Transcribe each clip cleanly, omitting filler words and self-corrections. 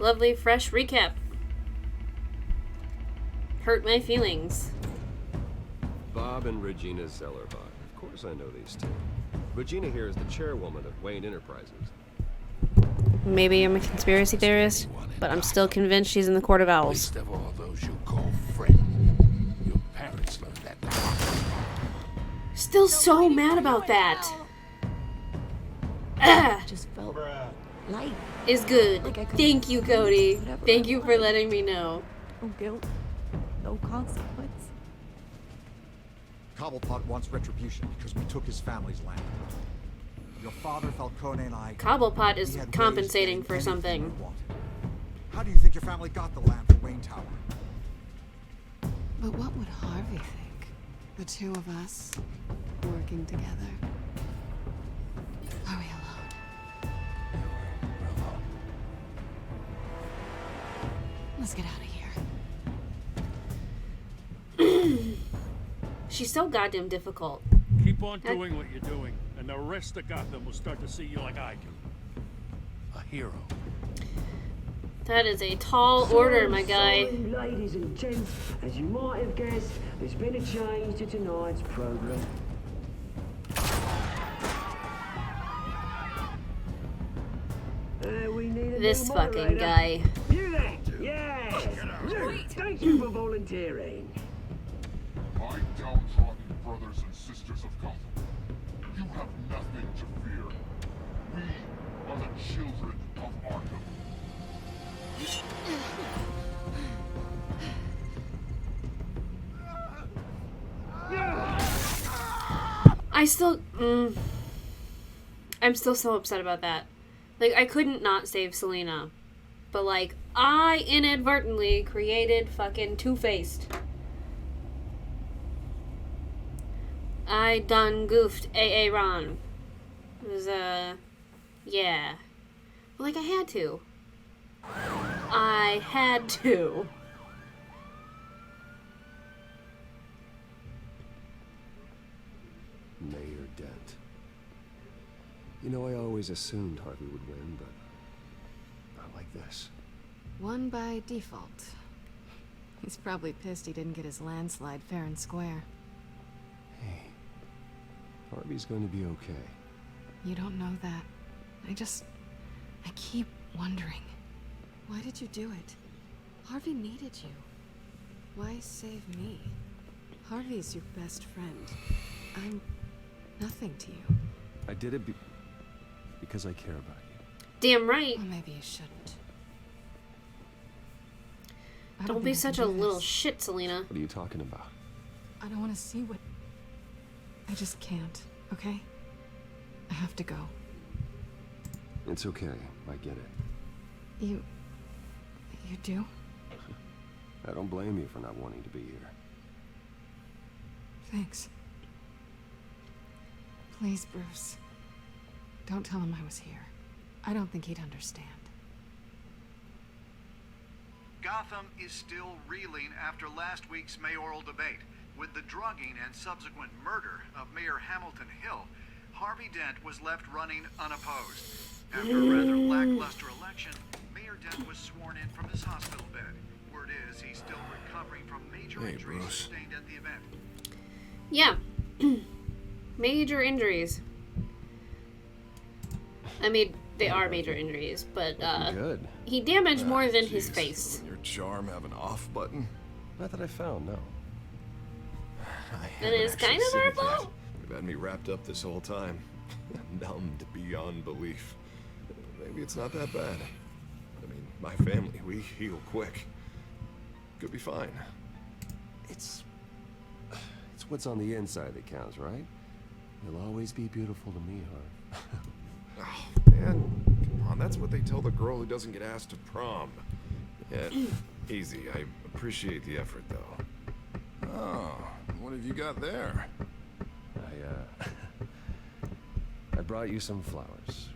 Lovely, fresh recap. Hurt my feelings. Bob and Regina Zellerbach. Of course I know these two. Regina here is the chairwoman of Wayne Enterprises. Maybe I'm a conspiracy theorist, but I'm still convinced she's in the Court of Owls. Least of all those you call friend. Your parents learned that. Still so mad about that. Just felt light. Is good. Thank you, Cody. Thank you for letting me know. No guilt, no consequence. Cobblepot wants retribution because we took his family's land. Your father, Falcone, and I... Cobblepot is compensating for something. How do you think your family got the land for Wayne Tower? But what would Harvey think? The two of us working together. Are we alone? We're alone. Let's get out of here. She's so goddamn difficult. Keep on doing what you're doing, and the rest of Gotham will start to see you like I do. A hero. That is a tall order, my guy. Ladies and gents, as you might have guessed, there's been a change to tonight's program. We need a This new fucking moderator. guy. You there? Yes. Luke, thank you for volunteering. My downtrodden brothers and sisters of Gotham, you have nothing to fear. We are the children of Arkham. I'm still so upset about that. Like, I couldn't not save Selena. But, like, I inadvertently created fucking Two-Faced. I done goofed A.A. Ron. It was, yeah. Like, I had to. I had to. Mayor Dent. You know, I always assumed Harvey would win, but not like this. Won by default. He's probably pissed he didn't get his landslide fair and square. Hey, Harvey's going to be okay. You don't know that. I keep wondering. Why did you do it? Harvey needed you. Why save me? Harvey's your best friend. I'm nothing to you. I did it because I care about you. Damn right. Well, maybe you shouldn't. I Don't think be I such can a do little this. shit, Selena. What are you talking about? I don't want to see what... I just can't, okay? I have to go. It's okay. I get it. You do? I don't blame you for not wanting to be here. Thanks. Please, Bruce. Don't tell him I was here. I don't think he'd understand. Gotham is still reeling after last week's mayoral debate. With the drugging and subsequent murder of Mayor Hamilton Hill, Harvey Dent was left running unopposed. After a rather lackluster election, Mayor Dent was sworn in from his hospital bed. Word is he's still recovering from major injuries sustained at the event. Yeah. Major injuries. I mean, they are major injuries, but, Good. he damaged more than his face. Doesn't your charm have an off button? Not that I found, no. That is kind of our fault. You've had me wrapped up this whole time. Numbed beyond belief. Maybe it's not that bad. I mean, my family, we heal quick. Could be fine. It's what's on the inside that counts, right? You'll always be beautiful to me, Harv. Oh, man. Come on, that's what they tell the girl who doesn't get asked to prom. Yeah, easy. I appreciate the effort, though. Oh, what have you got there? I brought you some flowers.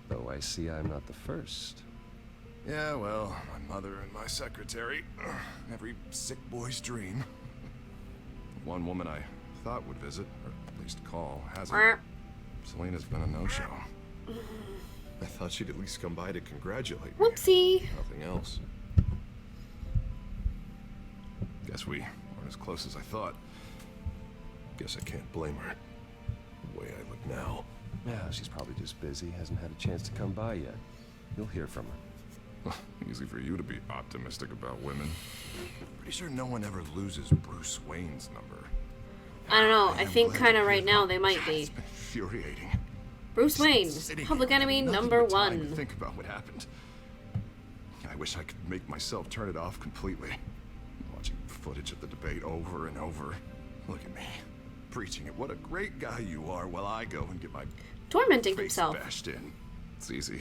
Though I see I'm not the first. Yeah, well, my mother and my secretary. Every sick boy's dream. One woman I thought would visit, or at least call, hasn't. Selena's been a no-show. I thought she'd at least come by to congratulate me. Whoopsie. Nothing else. Guess we weren't as close as I thought. Guess I can't blame her. The way I look now. Yeah, she's probably just busy. Hasn't had a chance to come by yet. You'll hear from her. Easy for you to be optimistic about women. Pretty sure no one ever loses Bruce Wayne's number. I don't know. I am think glad kind to of right hear now that. they might It's be. been infuriating. Bruce Wayne, Sitting public here enemy with nothing number but time to 1. think about what happened. I wish I could make myself turn it off completely. Watching footage of the debate over and over. Look at me, preaching it. What a great guy you are, while I go and get my Tormenting face himself. bashed in. It's easy.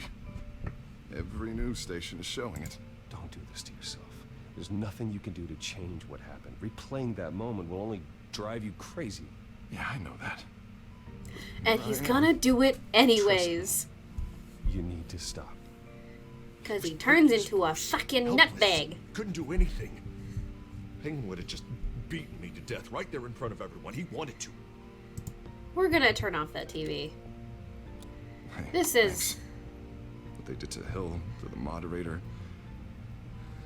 Every news station is showing it. Don't do this to yourself. There's nothing you can do to change what happened. Replaying that moment will only drive you crazy. Yeah, I know that. And he's gonna do it anyways. You need to stop. Because he turns into a fucking nutbag. Couldn't do anything. Penguin would have just beaten me to death right there in front of everyone. He wanted to. We're gonna turn off that TV. Hey, This is... thanks. What they did to Hill, to the moderator.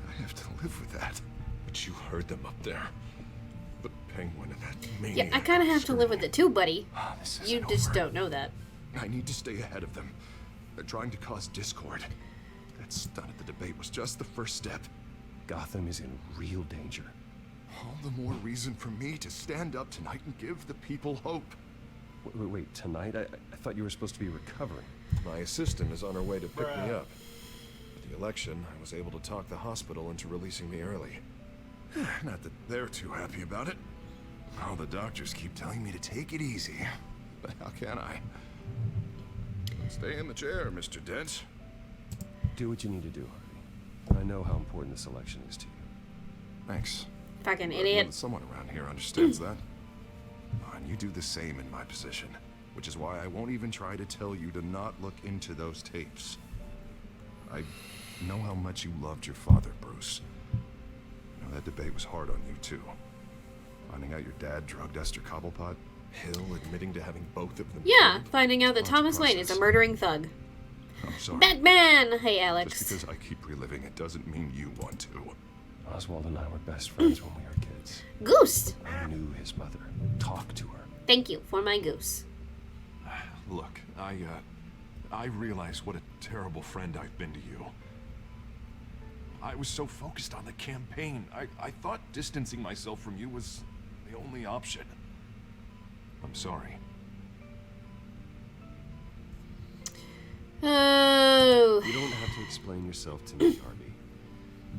I have to live with that. But you heard them up there. But Penguin and that maniac. Yeah, I kind of have to live with it too, buddy. This You isn't just over. don't know that. I need to stay ahead of them. They're trying to cause discord. That stunt at the debate was just the first step. Gotham is in real danger. All the more reason for me to stand up tonight and give the people hope. Wait, tonight? I thought you were supposed to be recovering. My assistant is on her way to pick me up. With the election, I was able to talk the hospital into releasing me early. Not that they're too happy about it. All the doctors keep telling me to take it easy. But how can I? Stay in the chair, Mr. Dent. Do what you need to do, Harvey. I know how important this election is to you. Thanks. Fucking I know idiot. that someone around here understands that. And you do the same in my position. Which is why I won't even try to tell you to not look into those tapes. I know how much you loved your father, Bruce. Now, that debate was hard on you, too. Finding out your dad drugged Esther Cobblepot, Hill admitting to having both of them Yeah, killed. finding out that Lots of Thomas Wayne is a process. murdering thug. I'm sorry. Batman! Hey, Just Alex. because I keep reliving it doesn't mean you want to. Oswald and I were best friends when we were kids. Goose! I knew his mother. Talked to her. Thank you for my goose. Look, I realize what a terrible friend I've been to you. I was so focused on the campaign. I thought distancing myself from you was the only option. I'm sorry. Oh. You don't have to explain yourself to me, Harvey.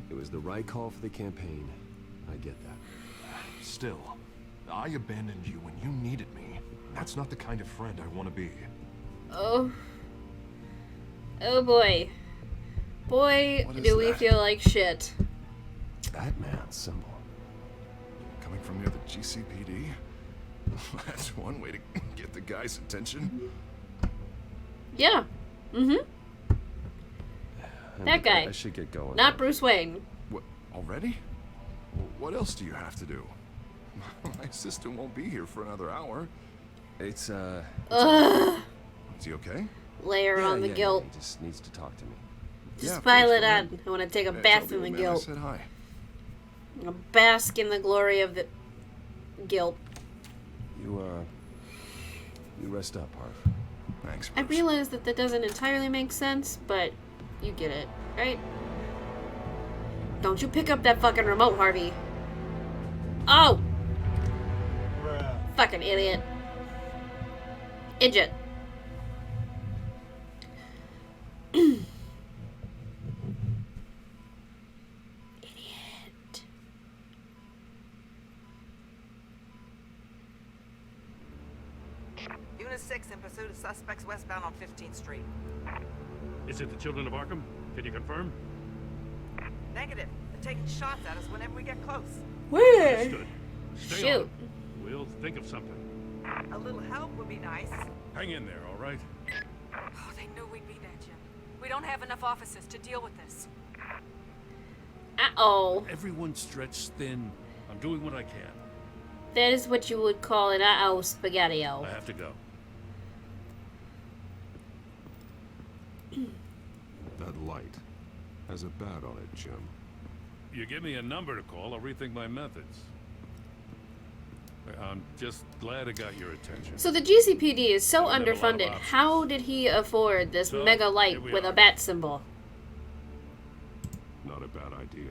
It was the right call for the campaign. I get that. Still, I abandoned you when you needed me. That's not the kind of friend I want to be. Oh. Oh boy. Boy, What is do we that? feel like shit. Batman symbol. Coming from near the GCPD? That's one way to get the guy's attention. Yeah. Mm-hmm. And That guy. I should get going. Not Bruce Wayne. What, already? What else do you have to do? My assistant won't be here for another hour. It's, Ugh. Is he okay? Layer on the guilt. He just needs to talk to me. Just Yeah, of pile course, it go on. ahead. I want to take a Yeah, bath tell in the old man I guilt. said hi. A bask in the glory of the guilt. You rest up, Harv. Thanks, I Bruce. realize that doesn't entirely make sense, but you get it, right? Don't you pick up that fucking remote, Harvey. Oh! Fucking idiot. Idiot. Idiot. Unit 6 in pursuit of suspects westbound on 15th Street. Is it the Children of Arkham? Can you confirm? Negative. They're taking shots at us whenever we get close. Where? Understood. Stay on Shoot. it. We'll think of something. A little help would be nice. Hang in there, all right? Oh, they knew we'd be there, Jim. We don't have enough officers to deal with this. Uh-oh. Everyone's stretched thin. I'm doing what I can. That is what you would call an uh-oh spaghetti-o. I have to go. That light has a bat on it, Jim. You give me a number to call, I'll rethink my methods. I'm just glad I got your attention. So the GCPD is so They have a lot of underfunded. options. How did he afford this So, mega light here we with a are. bat symbol? Not a bad idea.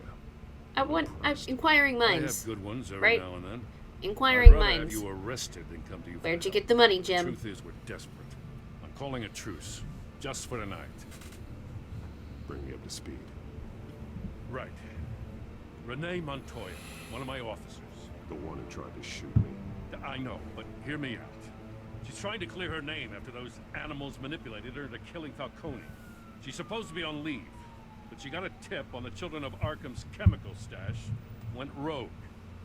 Inquiring I minds. have good ones every right? now and then. Inquiring I'd rather minds. have you arrested than come to you. Where'd for you help. get the money, The Jim? truth is, we're desperate. I'm calling a truce, just for tonight. Bring me up to speed. Right. Renee Montoya, one of my officers. The one who tried to shoot me. I know, but hear me out. She's trying to clear her name after those animals manipulated her into killing Falcone. She's supposed to be on leave, but she got a tip on the children of Arkham's chemical stash, went rogue.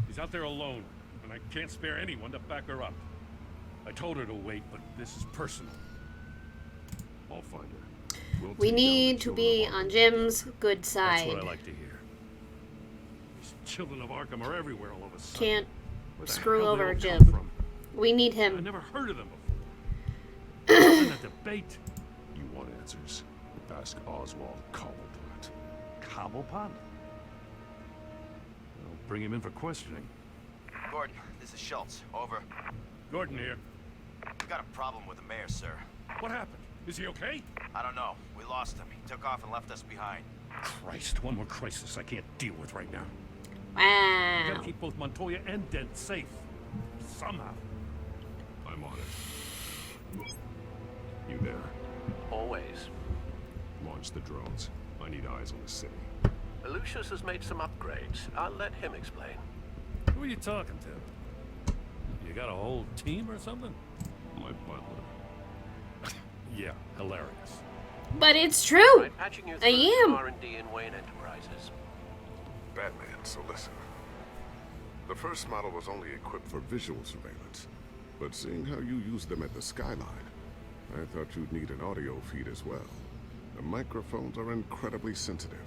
She's out there alone, and I can't spare anyone to back her up. I told her to wait, but this is personal. I'll find her. We'll We take down the need to children be of on Arkham. Jim's good That's side. what I like to hear. These children of Arkham are everywhere all of a sudden. Can't Where the screw hell they over all come Jim. from? We need I him. never heard of them before. In a debate. You want answers? Ask Oswald Cobblepot. Cobblepot? I'll bring him in for questioning. Gordon, this is Schultz. Over. Gordon here. We got a problem with the mayor, sir. What happened? Is he okay? I don't know. We lost him. He took off and left us behind. Christ, one more crisis I can't deal with right now. Wow. Gotta keep both Montoya and Dent safe. Somehow. I'm on it. You there? Always. Launch the drones. I need eyes on the city. Lucius has made some upgrades. I'll let him explain. Who are you talking to? You got a whole team or something? My butler. Yeah, hilarious. But it's true. Right, patching you I through to am. R&D in Wayne Enterprises. Batman, so listen. The first model was only equipped for visual surveillance, but seeing how you use them at the skyline, I thought you'd need an audio feed as well. The microphones are incredibly sensitive.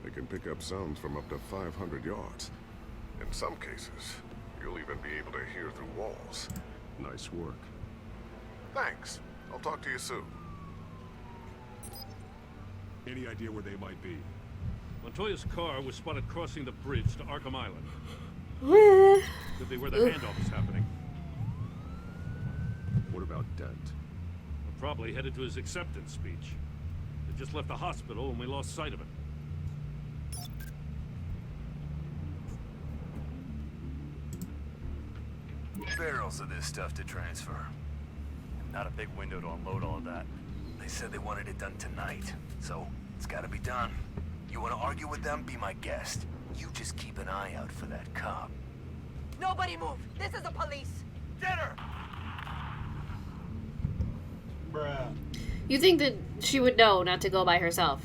They can pick up sounds from up to 500 yards. In some cases, you'll even be able to hear through walls. Nice work. Thanks. I'll talk to you soon. Any idea where they might be? Montoya's car was spotted crossing the bridge to Arkham Island. Could be where the handoff is happening. What about Dent? We're probably headed to his acceptance speech. They just left the hospital and we lost sight of it. Barrels of this stuff to transfer. Not a big window to unload all of that. They said they wanted it done tonight, so it's gotta be done. You wanna argue with them? Be my guest. You just keep an eye out for that cop. Nobody move. This is the police. Get her! You think that she would know not to go by herself.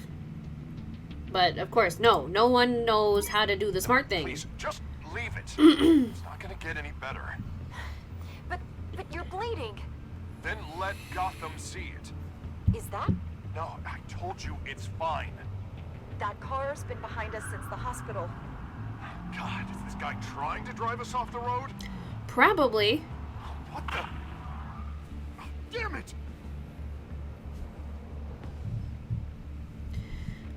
But, of course, no. No one knows how to do the smart thing. Please, just leave it. It's not gonna get any better. But you're bleeding. Then let Gotham see it. Is that? No, I told you it's fine. That car's been behind us since the hospital. God, is this guy trying to drive us off the road? Probably. What the? Oh, damn it!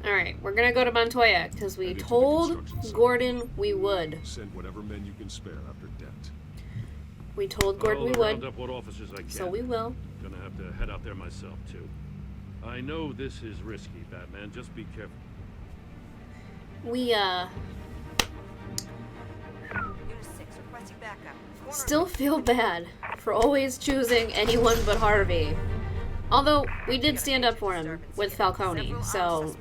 Alright, we're gonna go to Montoya, because we Headed to the told construction site. Gordon we would. Send whatever men you can spare after Dent. We told Gordon we I'll round would. up what officers I can. So we will. Gonna have to head out there myself, too. I know this is risky, Batman. Just be careful. We, Unit 6 requesting backup. still feel bad for always choosing anyone but Harvey. Although, we did stand up for him with Falcone, so...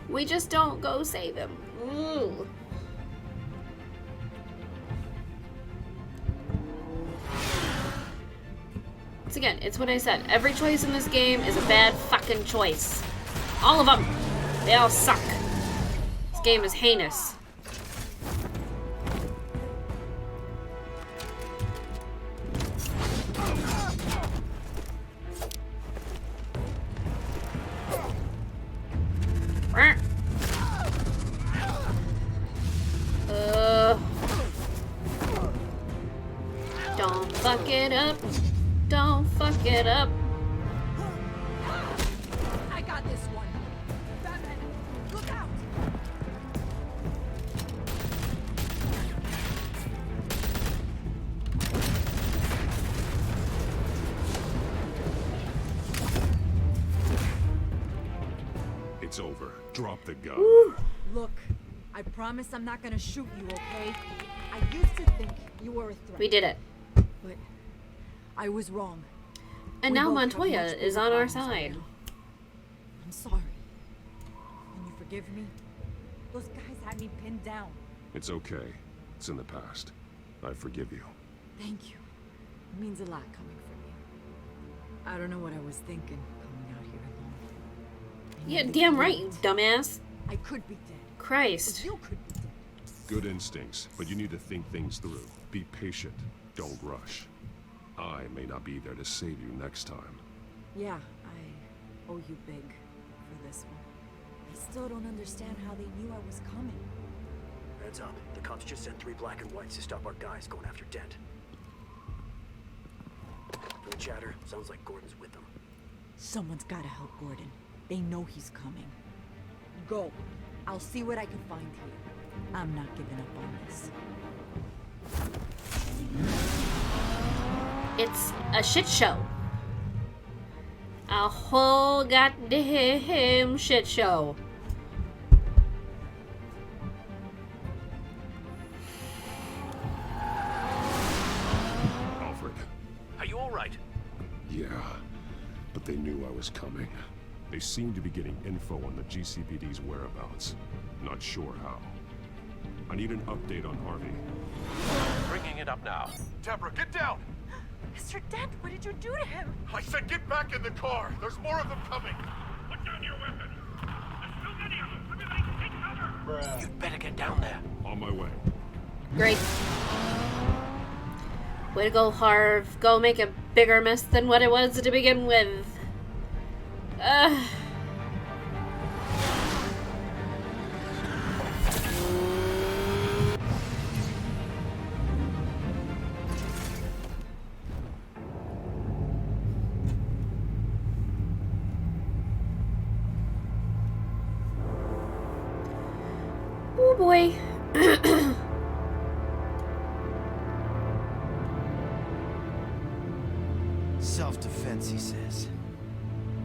we just don't go save him. Ooh. Once again, it's what I said. Every choice in this game is a bad fucking choice. All of them. They all suck. This game is heinous. Don't fuck it up. Don't fuck it up. this one. Batman, look out! It's over. Drop the gun. Look, I promise I'm not gonna shoot you, okay? I used to think you were a threat. We did it. But I was wrong. And We now both have Montoya much is bigger on our problems right side. now. I'm sorry. Can you forgive me? Those guys had me pinned down. It's okay. It's in the past. I forgive you. Thank you. It means a lot coming from you. I don't know what I was thinking coming out here alone. Yeah, damn right, you dumbass. I could be dead. Christ. You could be dead. Good instincts, but you need to think things through. Be patient. Don't rush. I may not be there to save you next time. Yeah, I owe you big for this one. I still don't understand how they knew I was coming. Heads up. The cops just sent 3 black and whites to stop our guys going after Dent. From the chatter, sounds like Gordon's with them. Someone's gotta help Gordon. They know he's coming. Go. I'll see what I can find here. I'm not giving up on this. It's a shit show. A whole goddamn shit show. Alfred. Are you alright? Yeah, but they knew I was coming. They seem to be getting info on the GCPD's whereabouts. Not sure how. I need an update on Harvey. Bringing it up now. Deborah, get down! Mr. Dent, what did you do to him? I said get back in the car! There's more of them coming! Put down your weapon. There's too many of them. Everybody take cover. You'd better get down there. On my way. Great. Way to go, Harv. Go make a bigger mess than what it was to begin with. Oh boy. Self-defense, he says.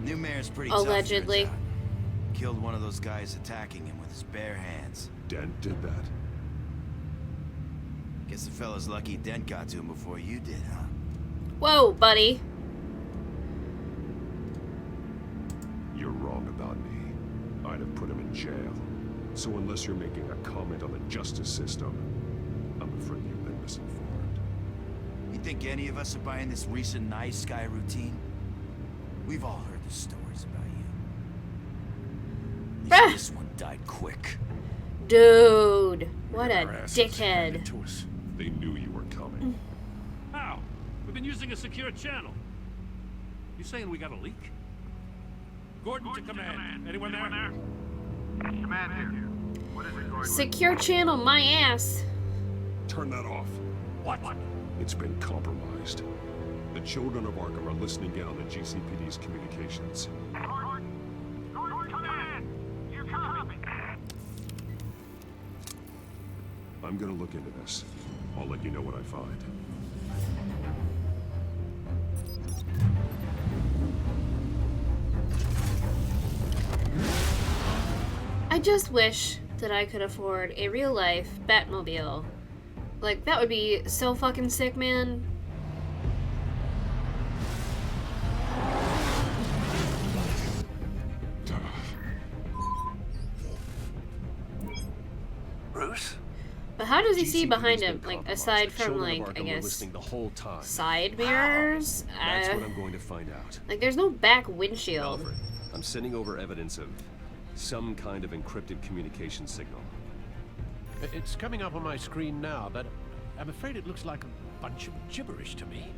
New mayor's pretty Allegedly. tough, turns out. Killed one of those guys attacking him with his bare hands. Dent did that? Guess the fella's lucky Dent got to him before you did, huh? Whoa, buddy. You're wrong about me. I'd have put him in jail. So unless you're making a comment on the justice system, I'm afraid you've been misinformed. You think any of us are buying this recent nice sky routine? We've all heard the stories about you. At least this one died quick. Dude, what a Our asses handed dickhead. to us. They knew you were coming. How? We've been using a secure channel. You saying we got a leak? Gordon to command. Anyone there? Command here. What is it, Gordon? Secure channel, my ass. Turn that off. What? It's been compromised. The children of Arkham are listening in on the GCPD's communications. Gordon, come in! You copy? I'm gonna look into this. I'll let you know what I find. I just wish that I could afford a real life Batmobile. Like, that would be so fucking sick, man. Bruce? But how does he see GCPD's behind been him? Like, compromised. aside The from, children of like, I Arkham were guess, listening the whole time. side mirrors? That's what I'm going to find out. Like, there's no back windshield. Alfred, I'm sending over evidence of some kind of encrypted communication signal. It's coming up on my screen now, but I'm afraid it looks like a bunch of gibberish to me.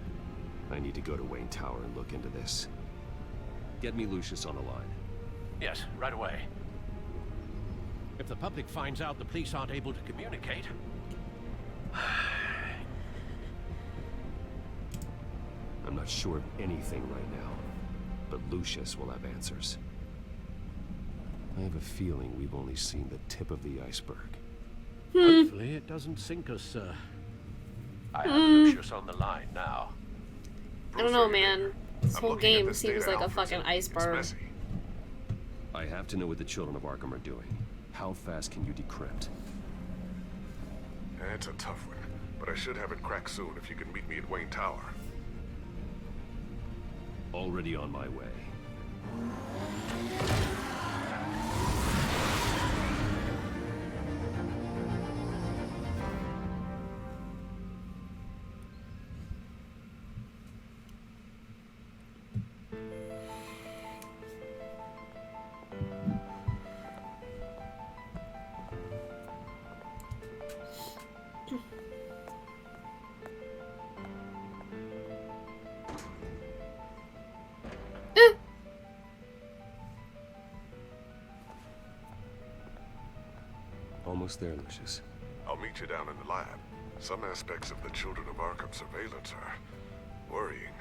I need to go to Wayne Tower and look into this. Get me Lucius on the line. Yes, right away. If the public finds out the police aren't able to communicate... I'm not sure of anything right now, but Lucius will have answers. I have a feeling we've only seen the tip of the iceberg. Hopefully it doesn't sink us, sir. I have Lucius on the line now. I don't know, man. This whole game seems like a fucking iceberg. I have to know what the children of Arkham are doing. How fast can you decrypt? It's a tough one, but I should have it cracked soon if you can meet me at Wayne Tower. Already on my way. Almost there, Lucius. I'll meet you down in the lab. Some aspects of the Children of Arkham surveillance are worrying.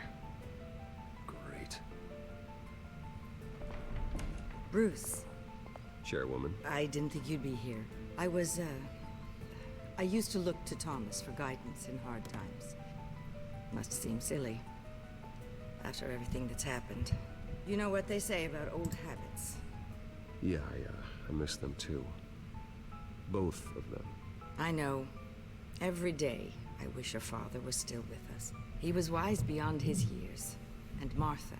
Great. Bruce. Chairwoman. I didn't think you'd be here. I used to look to Thomas for guidance in hard times. Must seem silly. After everything that's happened. You know what they say about old habits. Yeah, I miss them too. Both of them. I know. Every day, I wish your father was still with us. He was wise beyond his years. And Martha,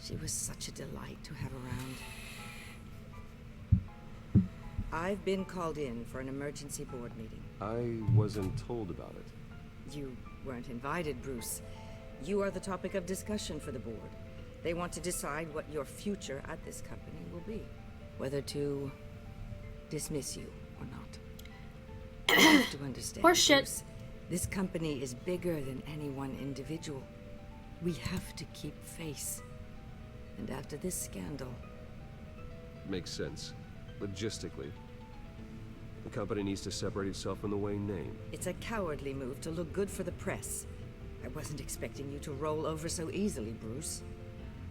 she was such a delight to have around. I've been called in for an emergency board meeting. I wasn't told about it. You weren't invited, Bruce. You are the topic of discussion for the board. They want to decide what your future at this company will be. Whether to dismiss you or not. You have to understand, Bruce, this company is bigger than any one individual. We have to keep face. And after this scandal... Makes sense. Logistically. The company needs to separate itself from the Wayne name. It's a cowardly move to look good for the press. I wasn't expecting you to roll over so easily, Bruce.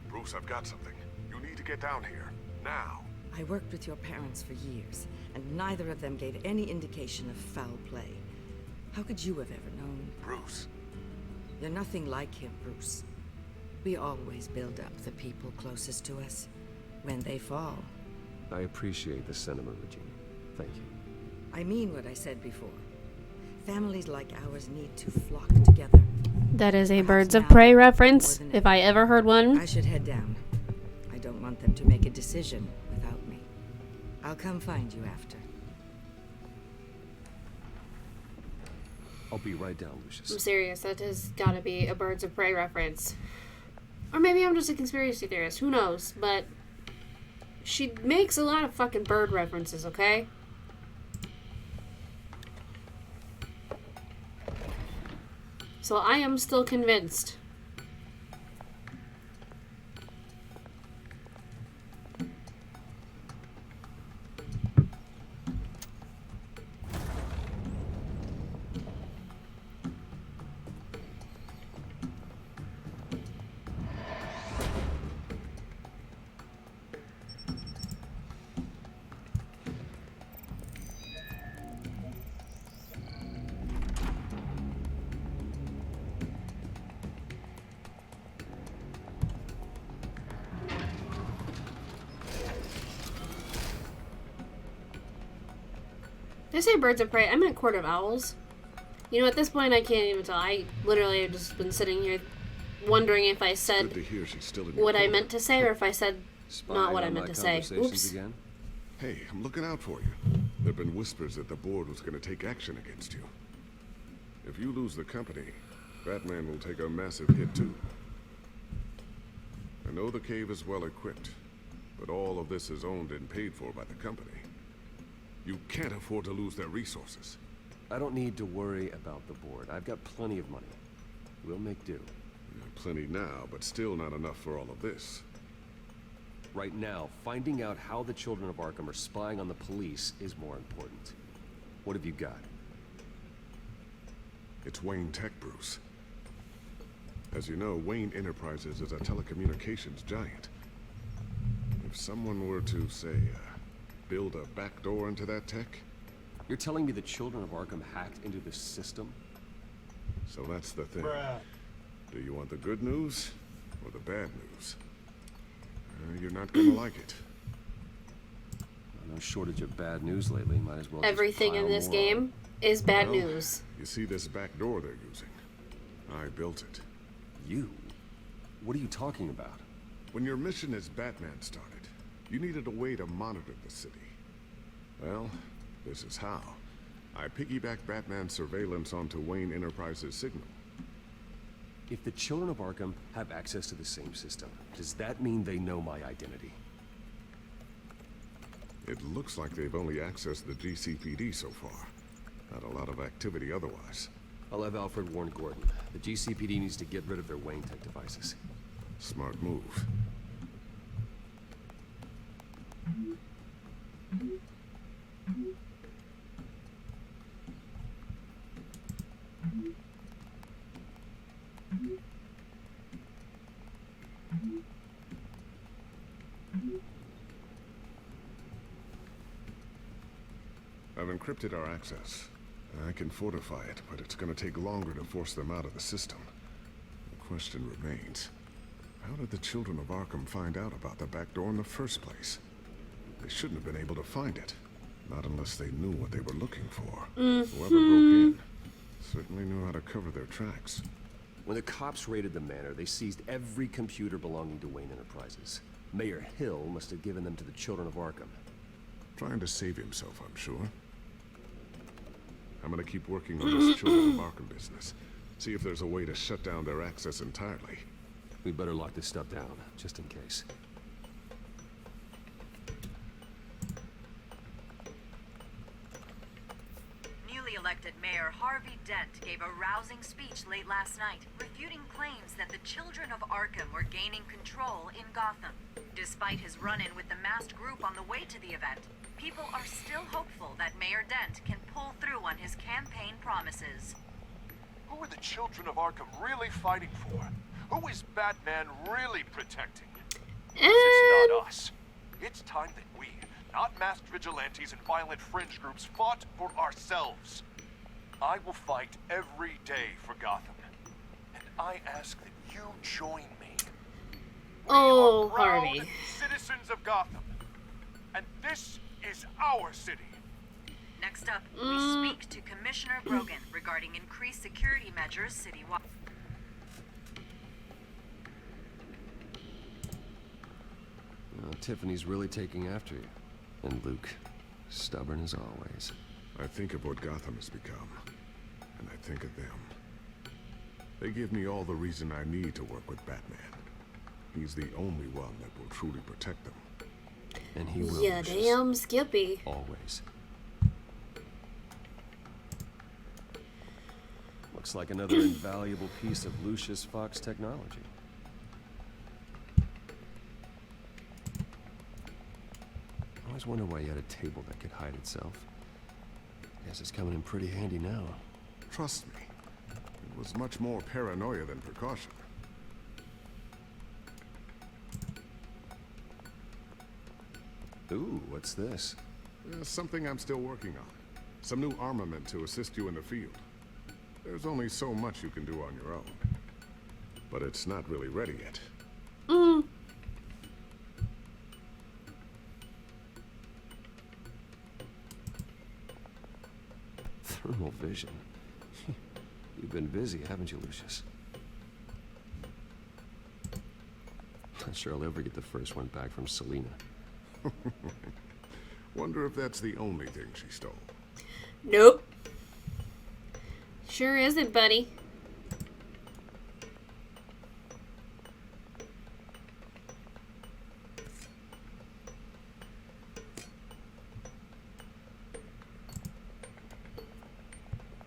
Bruce, I've got something. You need to get down here. Now. I worked with your parents for years, and neither of them gave any indication of foul play. How could you have ever known? Bruce. You're nothing like him, Bruce. We always build up the people closest to us. When they fall... I appreciate the sentiment, Regina. Thank you. I mean what I said before. Families like ours need to flock together. That is a Birds of Prey reference, if I ever heard one. I should head down. I don't want them to make a decision without me. I'll come find you after. I'll be right down, Lucius. I'm serious, that has gotta be a Birds of Prey reference. Or maybe I'm just a conspiracy theorist, who knows, but... She makes a lot of fucking bird references, okay? So I am still convinced. Did I say Birds of Prey? I meant Court of Owls. You know, at this point, I can't even tell. I literally have just been sitting here wondering if I said what I meant to say or if I said not what I meant to say. Oops. Again? Hey, I'm looking out for you. There have been whispers that the board was going to take action against you. If you lose the company, Batman will take a massive hit too. I know the cave is well equipped, but all of this is owned and paid for by the company. You can't afford to lose their resources. I don't need to worry about the board. I've got plenty of money. We'll make do. Plenty now, but still not enough for all of this. Right now, finding out how the children of Arkham are spying on the police is more important. What have you got? It's Wayne Tech, Bruce. As you know, Wayne Enterprises is a telecommunications giant. If someone were to, say, build a backdoor into that tech... You're telling me the children of Arkham hacked into this system? So that's the thing. Bruh. Do you want the good news or the bad news? You're not gonna like it. No shortage of bad news lately. Might as well. Everything in this game is bad news. You see this back door they're using? I built it. You? What are you talking about? When your mission as Batman started, you needed a way to monitor the city. Well, this is how. I piggybacked Batman's surveillance onto Wayne Enterprises' signal. If the children of Arkham have access to the same system, does that mean they know my identity? It looks like they've only accessed the GCPD so far. Not a lot of activity otherwise. I'll have Alfred warn Gordon. The GCPD needs to get rid of their Wayne tech devices. Smart move. I've encrypted our access. I can fortify it, but it's gonna take longer to force them out of the system. The question remains, how did the children of Arkham find out about the back door in the first place? They shouldn't have been able to find it. Not unless they knew what they were looking for. Whoever broke in certainly knew how to cover their tracks. When the cops raided the manor, they seized every computer belonging to Wayne Enterprises. Mayor Hill must have given them to the children of Arkham. Trying to save himself, I'm sure. I'm gonna keep working on this children of Arkham business. See if there's a way to shut down their access entirely. We better lock this stuff down, just in case. Newly elected Mayor Harvey Dent gave a rousing speech late last night, refuting claims that the children of Arkham were gaining control in Gotham. Despite his run-in with the masked group on the way to the event, people are still hopeful that Mayor Dent can pull through on his campaign promises. Who are the children of Arkham really fighting for? Who is Batman really protecting? It's not us. It's time that we, not masked vigilantes and violent fringe groups, fought for ourselves. I will fight every day for Gotham. And I ask that you join me. Oh, Harvey. Citizens of Gotham. And this is our city. Next up, we speak to Commissioner Brogan regarding increased security measures citywide. Tiffany's really taking after you. And Luke, stubborn as always. I think of what Gotham has become, and I think of them. They give me all the reason I need to work with Batman. He's the only one that will truly protect them. And he will. Yeah, damn Skippy. Always. Looks like another invaluable piece of Lucius Fox technology. I always wonder why you had a table that could hide itself. Guess it's coming in pretty handy now. Trust me, it was much more paranoia than precaution. Ooh, what's this? Something I'm still working on. Some new armament to assist you in the field. There's only so much you can do on your own. But it's not really ready yet. Thermal vision. You've been busy, haven't you, Lucius? Not sure I'll ever get the first one back from Selina. Wonder if that's the only thing she stole. Nope. Sure isn't, buddy.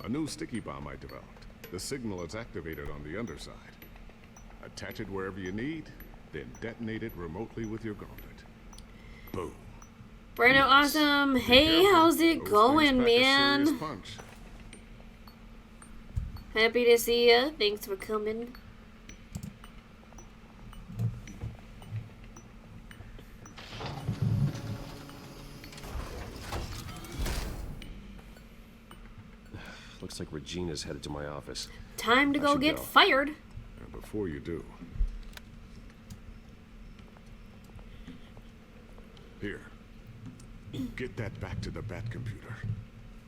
A new sticky bomb I developed. The signal is activated on the underside. Attach it wherever you need, then detonate it remotely with your gauntlet. Boom. Brando, awesome. Hey, how's it going, man? Happy to see ya. Thanks for coming. Looks like Regina's headed to my office. Time to go get fired. And before you do... Here. Get that back to the Bat computer.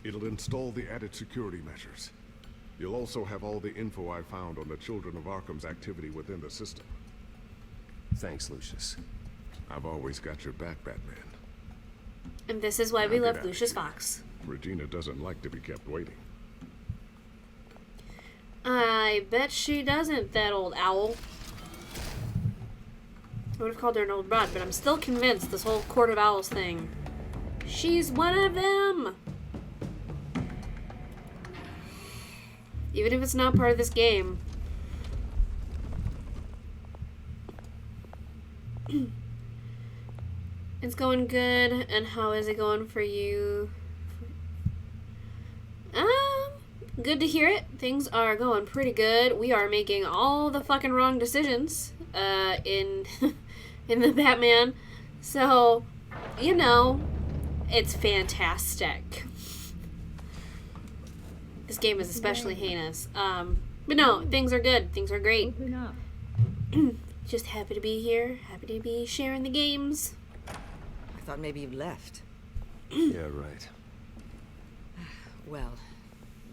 It'll install the added security measures. You'll also have all the info I found on the Children of Arkham's activity within the system. Thanks, Lucius. I've always got your back, Batman. And this is why we love Lucius Fox. Regina doesn't like to be kept waiting. I bet she doesn't, that old owl. I would have called her an old broad, but I'm still convinced this whole Court of Owls thing. She's one of them! Even if it's not part of this game. It's going good, and how is it going for you? Good to hear it. Things are going pretty good. We are making all the fucking wrong decisions, in the Batman. So, you know, it's fantastic. This game is especially heinous. But no, things are good. Things are great. Just happy to be here. Happy to be sharing the games. I thought maybe you left. Yeah, right. Well,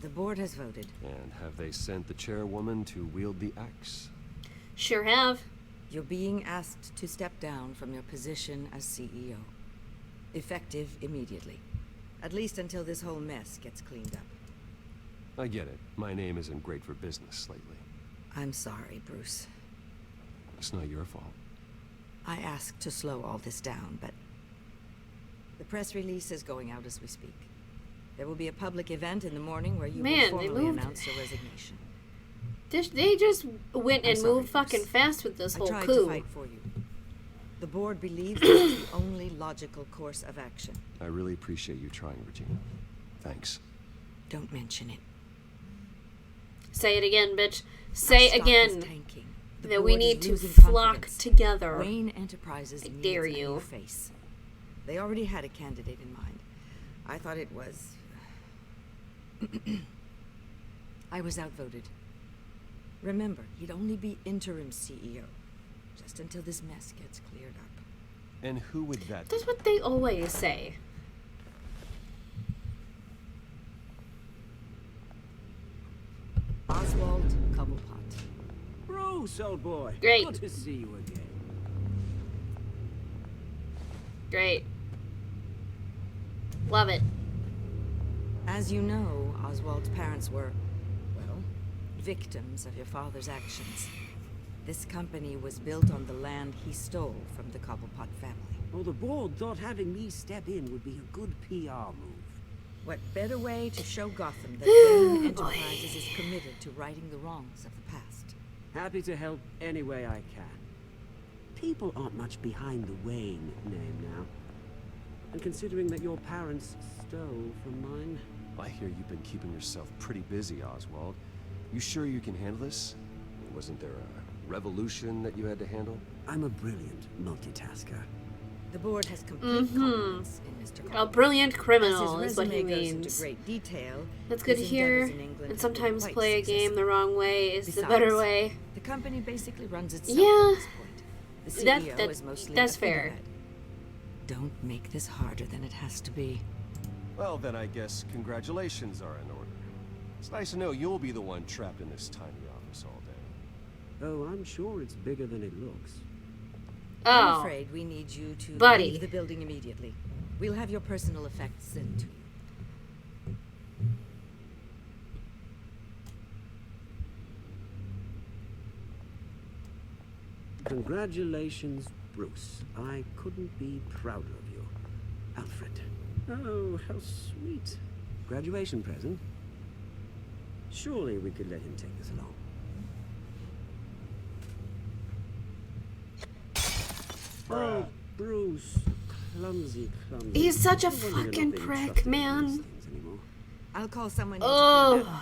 the board has voted. And have they sent the chairwoman to wield the axe? Sure have. You're being asked to step down from your position as CEO. Effective immediately. At least until this whole mess gets cleaned up. I get it. My name isn't great for business lately. I'm sorry, Bruce. It's not your fault. I asked to slow all this down, but the press release is going out as we speak. There will be a public event in the morning where you will formally announce your resignation. They just went and moved fucking fast with this whole coup. I tried to fight for you. The board believes it's the only logical course of action. I really appreciate you trying, Regina. Thanks. Don't mention it. Say it again, bitch. Say again that we need to losing flock confidence. together. Wayne Enterprises needs dare a you. new face. They already had a candidate in mind. I thought it was... I was outvoted. Remember, he'd only be interim CEO. Just until this mess gets cleared up. And who would that be? That's what they always say. Oswald Cobblepot. Bruce, old boy. Great. Good to see you again. Great. Love it. As you know, Oswald's parents were, well, victims of your father's actions. This company was built on the land he stole from the Cobblepot family. Well, the board thought having me step in would be a good PR move. What better way to show Gotham that Wayne Enterprises is committed to righting the wrongs of the past? Happy to help any way I can. People aren't much behind the Wayne name now. And considering that your parents stole from mine... I hear you've been keeping yourself pretty busy, Oswald. You sure you can handle this? Wasn't there a revolution that you had to handle? I'm a brilliant multitasker. The board has complete confidence in Mr. Cobblepot. A brilliant criminal As his is what he resume goes into means. great detail, That's good to his hear. endeavors in England And have sometimes been play a quite game the wrong way is the Besides, better way. The company basically runs itself Yeah, at this point. The CEO that- is mostly that's a fair. figurehead. Don't make this harder than it has to be. Well, then I guess congratulations are in order. It's nice to know you'll be the one trapped in this tiny office all day. Oh, I'm sure it's bigger than it looks. I'm afraid we need you to buddy. leave the building immediately. We'll have your personal effects sent to you. Congratulations, Bruce. I couldn't be prouder of you. Alfred. Oh, how sweet. Graduation present. Surely we could let him take this along. Oh, Bruce. Clumsy. He's such a No wonder you're not fucking being prick, trusted with man. these things anymore. I'll call someone in to Oh. clean up.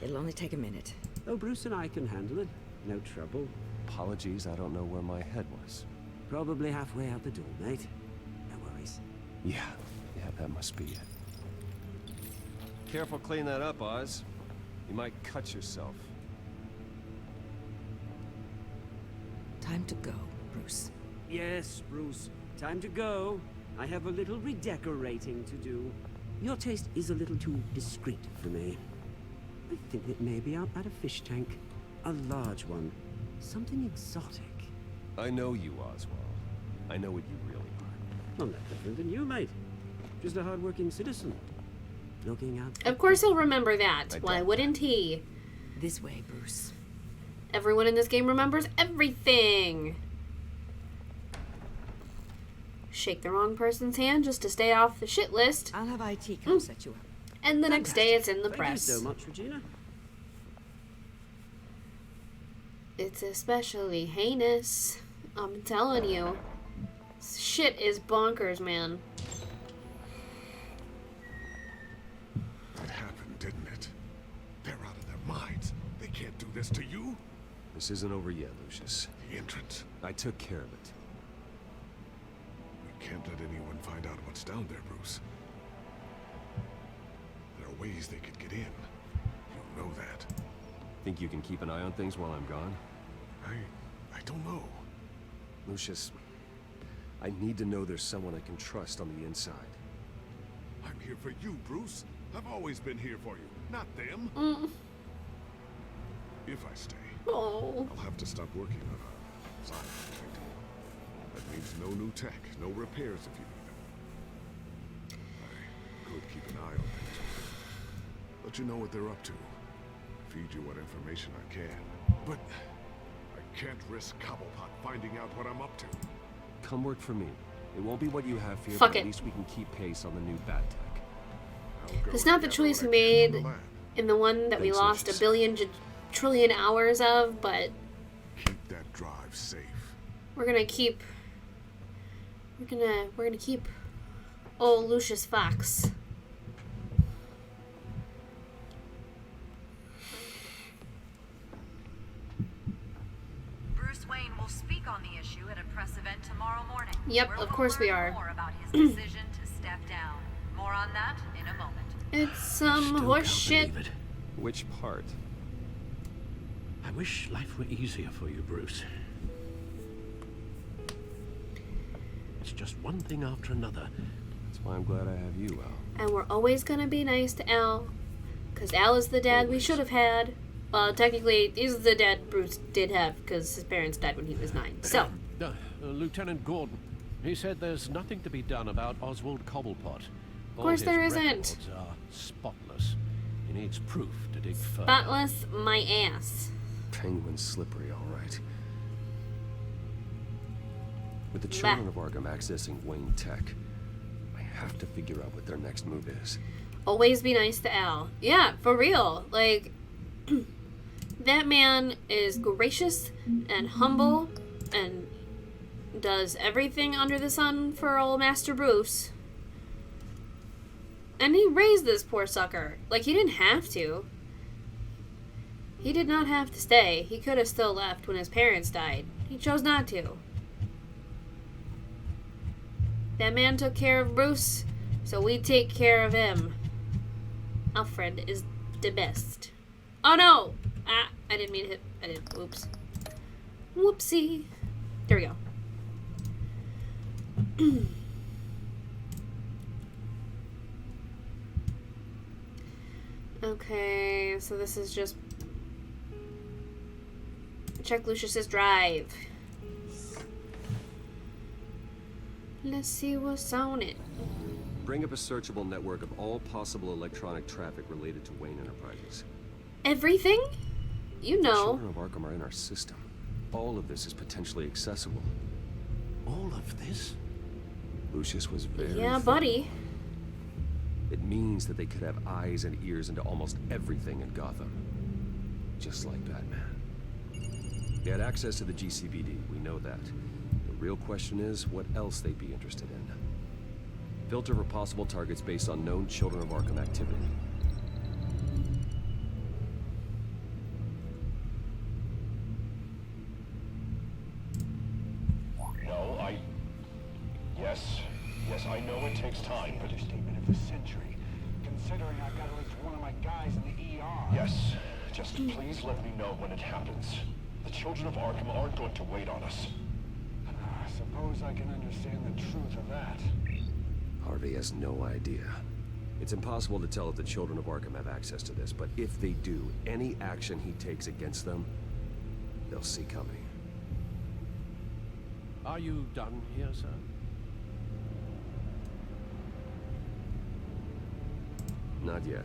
It'll only take a minute. Oh, Bruce and I can handle it. No trouble. Apologies, I don't know where my head was. Probably halfway out the door, mate. No worries. Yeah, that must be it. Careful cleaning that up, Oz. You might cut yourself. Time to go, Bruce. Yes, Bruce. Time to go. I have a little redecorating to do. Your taste is a little too discreet for me. I think that maybe I'll add a fish tank. A large one. Something exotic. I know you, Oswald. I know what you really are. I'm not different than you, mate. Just a hard-working citizen. Looking out. Of course he'll remember that. Why wouldn't he? This way, Bruce. Everyone in this game remembers everything. Shake the wrong person's hand just to stay off the shit list. I'll have IT come set you up. And the next day it's in the Thank press. you so much, Regina. It's especially heinous. I'm telling you. Shit is bonkers, man. It happened, didn't it? They're out of their minds. They can't do this to you. This isn't over yet, Lucius. The entrance. I took care of it. We can't let anyone find out what's down there, Bruce. There are ways they could get in. You know that. Think you can keep an eye on things while I'm gone? I don't know. Lucius, I need to know there's someone I can trust on the inside. I'm here for you, Bruce. I've always been here for you, not them. If I stay, I'll have to stop working on a side project. That means no new tech, no repairs if you need them. I could keep an eye on things. Let you know what they're up to. Feed you what information I can. But I can't risk Cobblepot finding out what I'm up to. Come work for me. It won't be what you have here, Fuck but it. at least we can keep pace on the new bad tech. It's not the choice we made in the one that we Thanks, lost Lucius. a billion trillion hours of, but Keep that drive safe. we're gonna keep old Lucius Fox. Bruce Wayne will speak on the issue at a press event tomorrow morning. Yep, where of we'll course we learn are. More about his decision to step down. More on that in a moment. It's some horse shit. Believe it. Which part? I wish life were easier for you, Bruce. It's just one thing after another. That's why I'm glad I have you, Al. And we're always gonna be nice to Al. Because Al is the dad we should have had. Well, technically, he's the dad Bruce did have, because his parents died when he was 9. So, Lieutenant Gordon, he said there's nothing to be done about Oswald Cobblepot. Of course there isn't. Are spotless. He needs proof to dig further. spotless my ass. Penguin's slippery, all right. With the children of Arkham accessing Wayne Tech, I have to figure out what their next move is. Always be nice to Al. Yeah, for real. Like, that man is gracious and humble and does everything under the sun for old Master Bruce. And he raised this poor sucker. Like, he didn't have to. He did not have to stay. He could have still left when his parents died. He chose not to. That man took care of Bruce, so we take care of him. Alfred is the best. Oh no! Ah, I didn't mean to hit. I did. Whoops. Whoopsie. There we go. Okay, so this is just... Check Lucius's drive. Let's see what's on it. Bring up a searchable network of all possible electronic traffic related to Wayne Enterprises. Everything? You The know. children of Arkham are in our system. All of this is potentially accessible. All of this? Lucius was very Yeah, thorough. buddy. It means that they could have eyes and ears into almost everything in Gotham. Just like Batman. They had access to the GCPD, we know that. The real question is what else they'd be interested in. Filter for possible targets based on known Children of Arkham activity. No, Yes, I know it takes time, but a statement of the century. considering I've got at least one of my guys in the ER. Yes. Just please let me know when it happens. The children of Arkham aren't going to wait on us. I suppose I can understand the truth of that. Harvey has no idea. It's impossible to tell if the children of Arkham have access to this, but if they do, any action he takes against them, they'll see coming. Are you done here, sir? Not yet.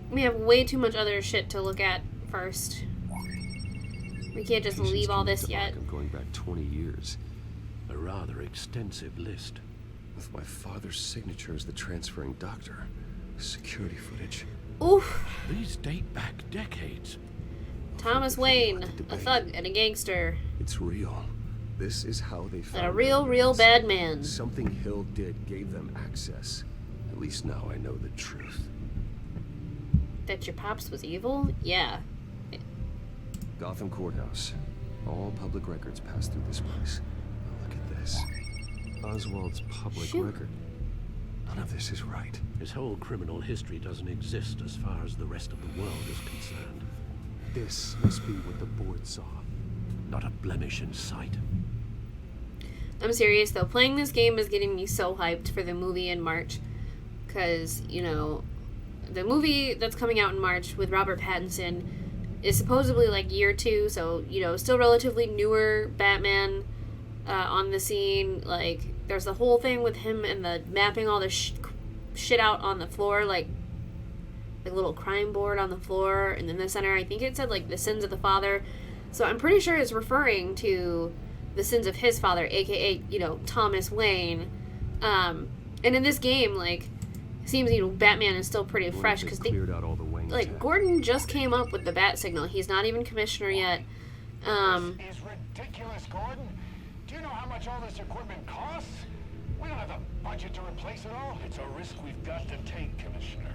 We have way too much other shit to look at first. We can't just leave all this yet. I'm going back 20 years. A rather extensive list. With my father's signature as the transferring doctor. Security footage. Oof. These date back decades. Thomas Wayne, a thug and a gangster. It's real. This is how they found And a real bad man. Something Hill did gave them access. At least now I know the truth. That your pops was evil? Yeah. Gotham Courthouse. All public records pass through this place. Oh, look at this. Oswald's public record. None of this is right. His whole criminal history doesn't exist as far as the rest of the world is concerned. This must be what the board saw. Not a blemish in sight. I'm serious though. Playing this game is getting me so hyped for the movie in March. Because, you know, the movie that's coming out in March with Robert Pattinson is supposedly like year 2. So, you know, still relatively newer Batman on the scene. Like, there's the whole thing with him and the mapping all the shit out on the floor. Like a little crime board on the floor. And in the center, I think it said like the sins of the father. So I'm pretty sure it's referring to the sins of his father, aka, you know, Thomas Wayne. And in this game, like, it seems, you know, Batman is still pretty fresh because they cleared out all the Wayne. Like, Gordon just came up with the bat signal. He's not even commissioner yet. This is ridiculous, Gordon. Do you know how much all this equipment costs? We don't have the budget to replace it all. It's a risk we've got to take, Commissioner.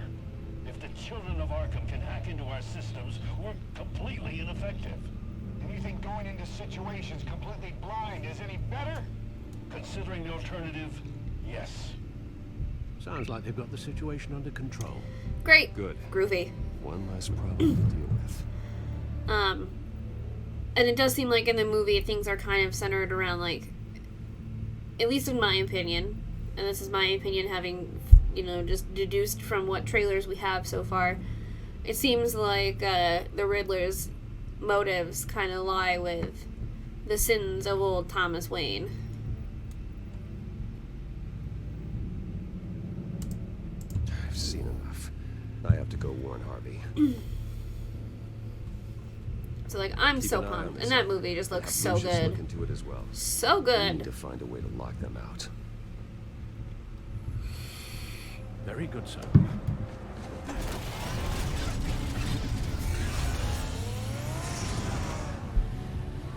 If the children of Arkham can hack into our systems, we're completely ineffective. And you think going into situations completely blind is any better? Considering the alternative, yes. Sounds like they've got the situation under control. Great. Good. Groovy. One less problem to deal with. And it does seem like in the movie things are kind of centered around, like, at least in my opinion, and this is my opinion having, you know, just deduced from what trailers we have so far, it seems like the Riddler's motives kind of lie with the sins of old Thomas Wayne. I've seen enough. I have to go warn Harvey. So, like, I'm Keep so an eye on pumped. this. And that movie just looks so Lucius good. Look into it as well. So We good. need to find a way to lock them out. Very good, sir.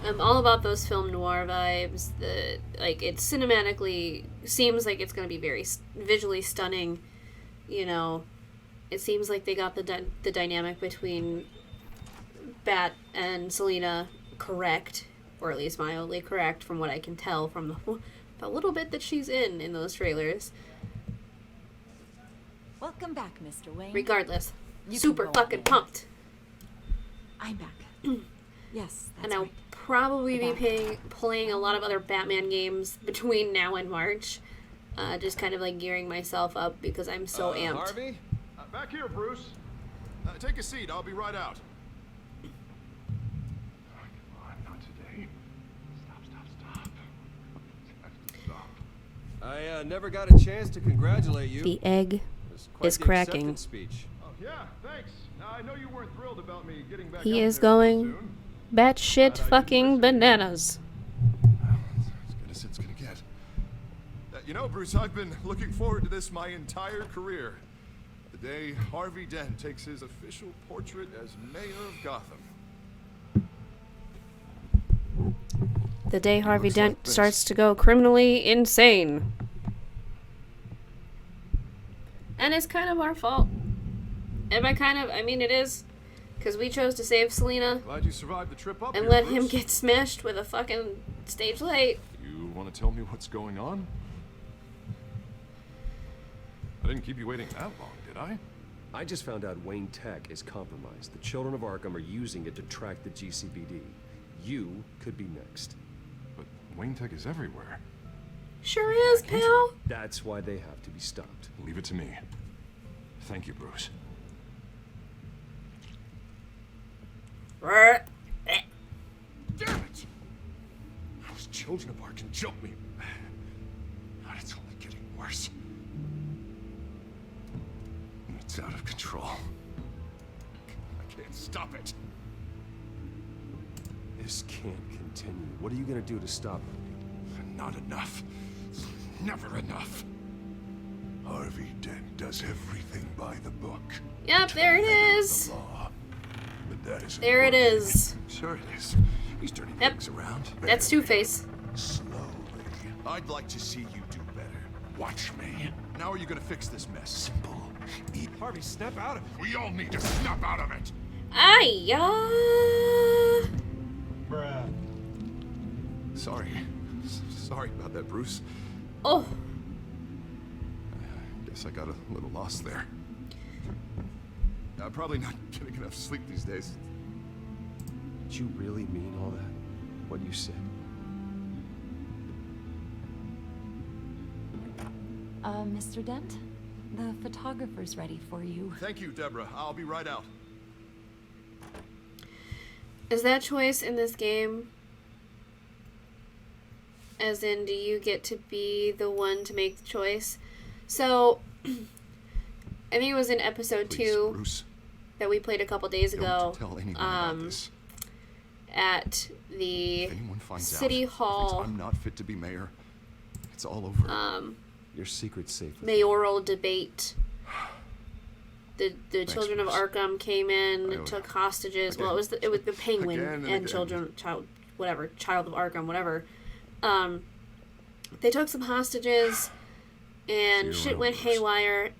I'm all about those film noir vibes. Like, it cinematically seems like it's going to be very visually stunning. You know, it seems like they got the dynamic between Bat and Selina correct, or at least mildly correct from what I can tell from the little bit that she's in those trailers. Welcome back, Mr. Wayne. Regardless, You super can go fucking ahead. pumped. I'm back. Yes, that's And I'll right. probably be Back. playing a lot of other Batman games between now and March. Just kind of like gearing myself up because I'm so amped. Harvey? Back here, Bruce. Take a seat. I'll be right out. Come on, not today. Stop. I never got a chance to congratulate you. The egg It's quite is the cracking. acceptance speech. Oh, yeah, thanks. I know you weren't thrilled about me getting back He out is there so going soon. batshit fucking bananas. As good as it's gonna get. You know, Bruce, I've been looking forward to this my entire career. The day Harvey Dent takes his official portrait as mayor of Gotham. The day Harvey Dent starts to go criminally insane. And it's kind of our fault. And by kind of, I mean it is. Because we chose to save Selina Glad you survived the trip up and here, let Bruce. him get smashed with a fucking stage light. You want to tell me what's going on? I didn't keep you waiting that long, did I? I just found out Wayne Tech is compromised. The children of Arkham are using it to track the GCPD. You could be next. But Wayne Tech is everywhere. Sure is, pal. That's why they have to be stopped. Leave it to me. Thank you, Bruce. Damn it! Those children of Arkham jumped me. God, it's only getting worse. It's out of control. I can't stop it. This can't continue. What are you gonna do to stop it? Not enough. Never enough. Harvey Dent does everything by the book. Yep, there it is. But that isn't there it is. Sure it is. He's turning things around. That's Two-Face. Slowly. I'd like to see you do better. Watch me. Now are you gonna fix this mess? Simple. Harvey, snap out of it. We all need to snap out of it. Aye-ya. Bruh. Sorry. Sorry about that, Bruce. Oh. Guess I got a little lost there. I'm probably not getting enough sleep these days. Did you really mean all that? What you said? Mr. Dent? The photographer's ready for you. Thank you, Deborah. I'll be right out. Is that choice in this game? As in, do you get to be the one to make the choice? So, I think it was in episode 2 Bruce, that we played a couple days ago. Don't tell anyone about this. At the If anyone finds City out, Hall. I'm not fit to be mayor. It's all over. Your secret's safe. Mayoral debate. The Thanks, children of Bruce. Arkham came in, I owe took you. hostages. Well, it was the Penguin Again and and again. child of Arkham, whatever. They took some hostages, and See you shit around, went Bruce. haywire.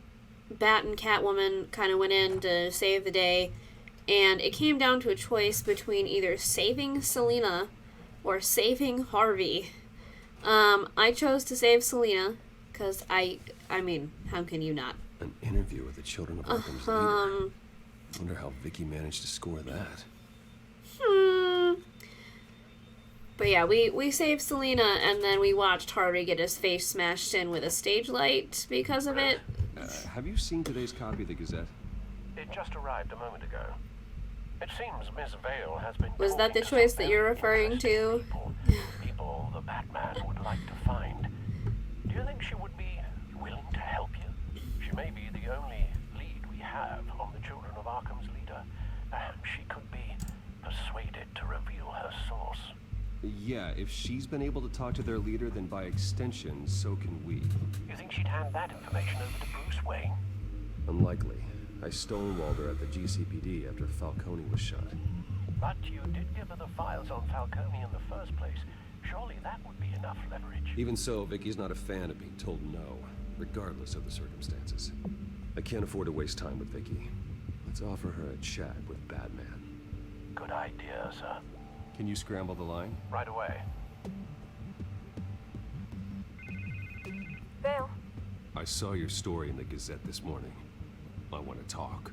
Bat and Catwoman kind of went in to save the day, and it came down to a choice between either saving Selina or saving Harvey. I chose to save Selina, because I mean, how can you not? An interview with the children of Arkham's leader. I wonder how Vicky managed to score that. But yeah, we saved Selina, and then we watched Harvey get his face smashed in with a stage light because of it. Have you seen today's copy of the Gazette? It just arrived a moment ago. It seems Miss Vale has been. Was that the choice that you're referring to? People the Batman would like to find. Do you think she would be willing to help you? She may be the only lead we have on the children of Arkham's leader. Perhaps she could be persuaded to reveal her source. Yeah, if she's been able to talk to their leader, then by extension, so can we. You think she'd hand that information over to Bruce Wayne? Unlikely. I stonewalled her at the GCPD after Falcone was shot. But you did give her the files on Falcone in the first place. Surely that would be enough leverage. Even so, Vicky's not a fan of being told no, regardless of the circumstances. I can't afford to waste time with Vicky. Let's offer her a chat with Batman. Good idea, sir. Can you scramble the line? Right away. Vale, I saw your story in the Gazette this morning. I want to talk.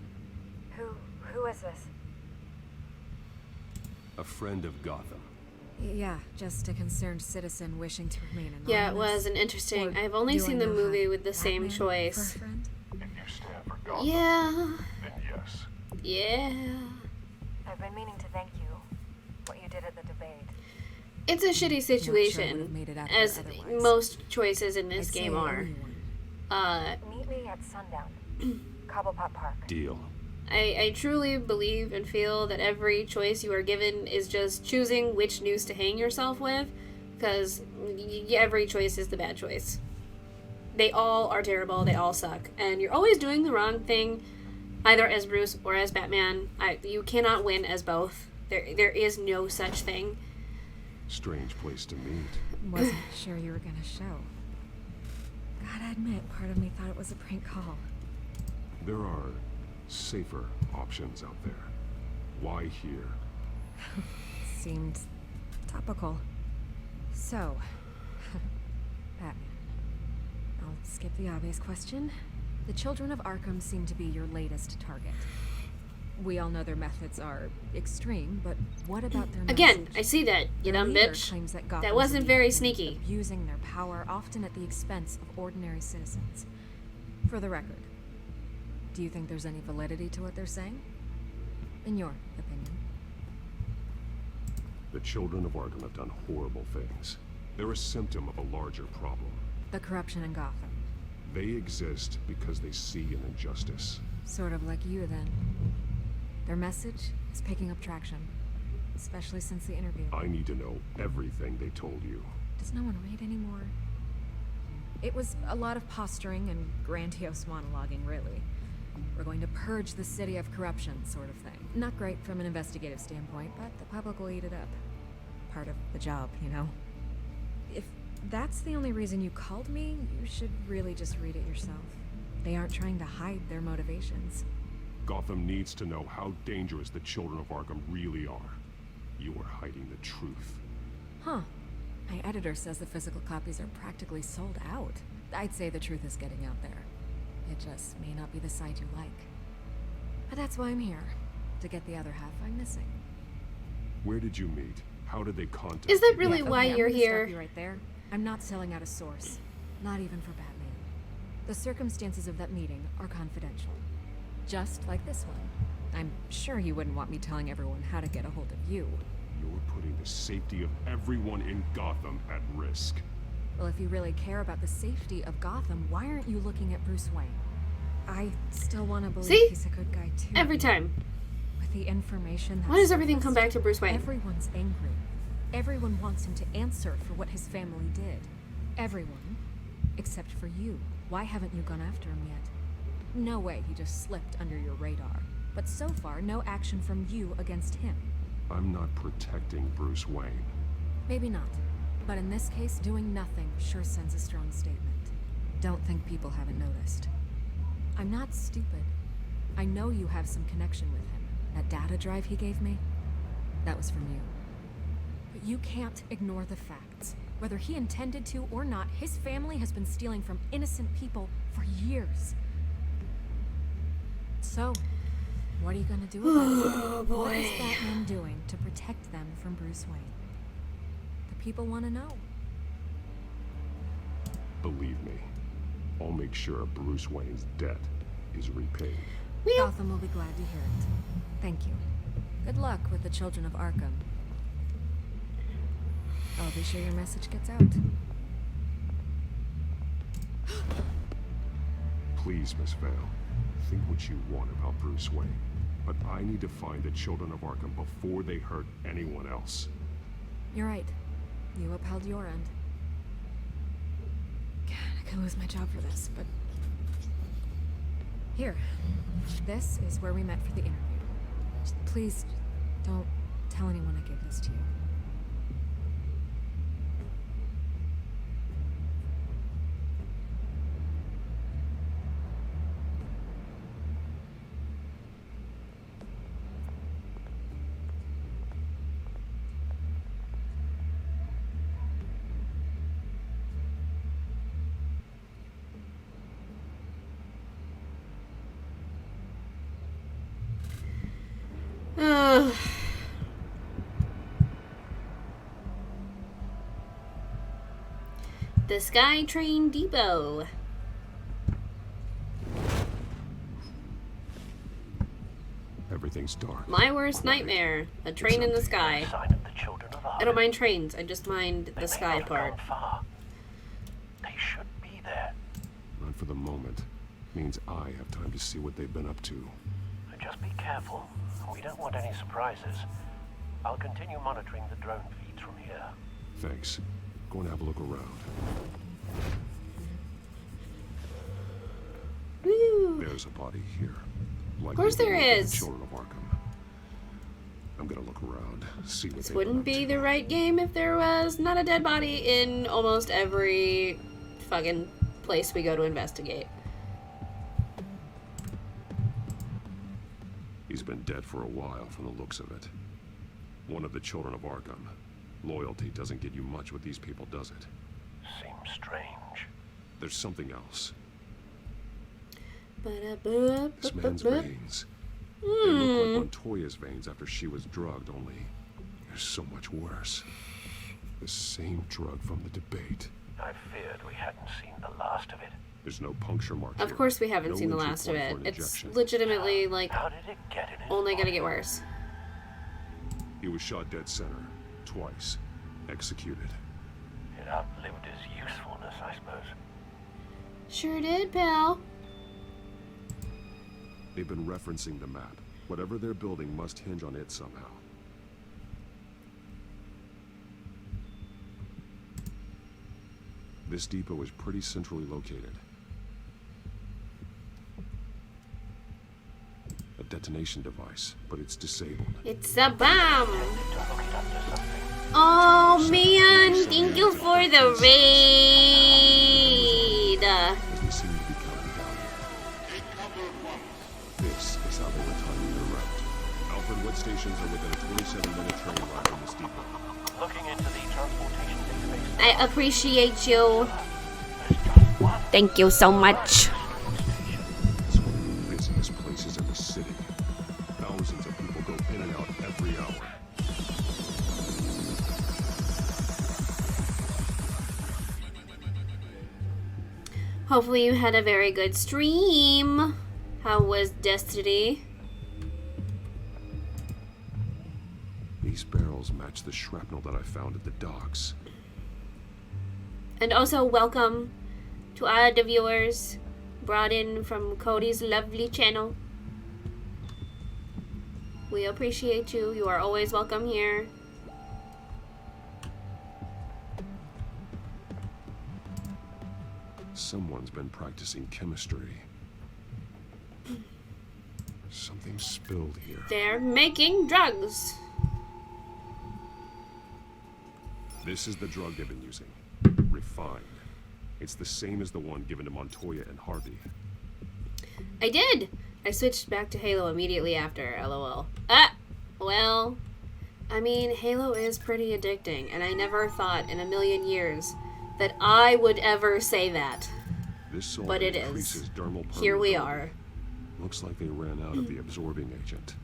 who is this? A friend of Gotham. Yeah, just a concerned citizen wishing to remain anonymous. Yeah, it was an interesting. I've only do I seen the know movie how with the same Batman choice. for a friend? If you stand for Gotham, Yeah. then yes. Yeah. I've been meaning to thank you. What you did at the debate. It's a shitty Not sure situation, would've made it out there as otherwise. most choices in this I'd game say are. anyone. Meet me at sundown. Cobblepot Park. Deal. I truly believe and feel that every choice you are given is just choosing which noose to hang yourself with, because every choice is the bad choice. They all are terrible, they all suck, and you're always doing the wrong thing, either as Bruce or as Batman. You cannot win as both. There is no such thing. Strange place to meet. Wasn't sure you were gonna show. Gotta admit, part of me thought it was a prank call. There are safer options out there. Why here? Seemed topical. So, Batman. I'll skip the obvious question. The Children of Arkham seem to be your latest target. We all know their methods are extreme, but what about their Again, message? I see that, you Their dumb leader bitch. claims that That Gotham's wasn't very elite and sneaky. abusing their power, often at the expense of ordinary citizens. For the record, do you think there's any validity to what they're saying? In your opinion? The children of Arkham have done horrible things. They're a symptom of a larger problem. The corruption in Gotham. They exist because they see an injustice. Sort of like you, then. Their message is picking up traction, especially since the interview. I need to know everything they told you. Does no one read anymore? It was a lot of posturing and grandiose monologuing, really. We're going to purge the city of corruption, sort of thing. Not great from an investigative standpoint, but the public will eat it up. Part of the job, you know? If that's the only reason you called me, you should really just read it yourself. They aren't trying to hide their motivations. Gotham needs to know how dangerous the children of Arkham really are. You are hiding the truth. Huh. My editor says the physical copies are practically sold out. I'd say the truth is getting out there. It just may not be the side you like. But that's why I'm here. To get the other half I'm missing. Where did you meet? How did they contact Is that you? really why I'm you're gonna stop here? you right there. I'm not selling out a source. Not even for Batman. The circumstances of that meeting are confidential. Just like this one. I'm sure you wouldn't want me telling everyone how to get a hold of you. You're putting the safety of everyone in Gotham at risk. Well, if you really care about the safety of Gotham, why aren't you looking at Bruce Wayne? I still want to believe See? he's a good guy, too. Every time. With the information Why does everything come back to Bruce Wayne? Everyone's angry. Everyone wants him to answer for what his family did. Everyone. Except for you. Why haven't you gone after him yet? No way he just slipped under your radar. But so far, no action from you against him. I'm not protecting Bruce Wayne. Maybe not. But in this case, doing nothing sure sends a strong statement. Don't think people haven't noticed. I'm not stupid. I know you have some connection with him. That data drive he gave me, that was from you. But you can't ignore the facts. Whether he intended to or not, his family has been stealing from innocent people for years. So, what are you gonna do about it? Oh, boy. What is Batman doing to protect them from Bruce Wayne? The people want to know. Believe me, I'll make sure Bruce Wayne's debt is repaid. Gotham will be glad to hear it. Thank you. Good luck with the Children of Arkham. I'll be sure your message gets out. Please, Miss Vale, think what you want about Bruce Wayne. But I need to find the children of Arkham before they hurt anyone else. You're right. You upheld your end. God, I could lose my job for this, but... Here. This is where we met for the interview. Just please, don't tell anyone I gave this to you. The SkyTrain Depot. Everything's dark. My worst nightmare. A train in the sky. I don't mind trains, I just mind the sky part. They should be there. Not for the moment. Means I have time to see what they've been up to. Just be careful. We don't want any surprises. I'll continue monitoring the drone feeds from here. Thanks. Go and have a look around. Woo. There's a body here. Of course there is. The children of Arkham. I'm gonna look around, see what This they wouldn't be the right game if there was not a dead body in almost every fucking place we go to investigate. He's been dead for a while from the looks of it. One of the children of Arkham. Loyalty doesn't get you much with these people, does it? Seems strange. There's something else. This man's veins. They look like Montoya's veins after she was drugged, only they're so much worse. The same drug from the debate. I feared we hadn't seen the last of it. There's no puncture mark Of course we haven't seen the last of it. It's legitimately, like, only gonna get worse. He was shot dead center. Twice. Executed. It outlived his usefulness, I suppose. Sure did, pal. They've been referencing the map. Whatever they're building must hinge on it somehow. This depot is pretty centrally located. A detonation device, but it's disabled. It's a bomb! Oh man, thank you for the raid! As we seem to be counting down. This is how they were timing their route. Alfred, what stations are within a 27-minute train ride from this depot? Looking into the transportation database. I appreciate you. Thank you so much. It's one of the busiest places in the city. Thousands of people go in and out every hour. Hopefully you had a very good stream. How was Destiny? These barrels match the shrapnel that I found at the docks. And also welcome to all the viewers brought in from Cody's lovely channel. We appreciate you. You are always welcome here. Someone's been practicing chemistry. Something spilled here. They're making drugs. This is the drug they've been using. Refined. It's the same as the one given to Montoya and Harvey. I did! I switched back to Halo immediately after, lol. Well, I mean, Halo is pretty addicting, and I never thought in a million years that I would ever say that. This But it is. Dermal Here we permeability. are. Looks like they ran out of the absorbing agent.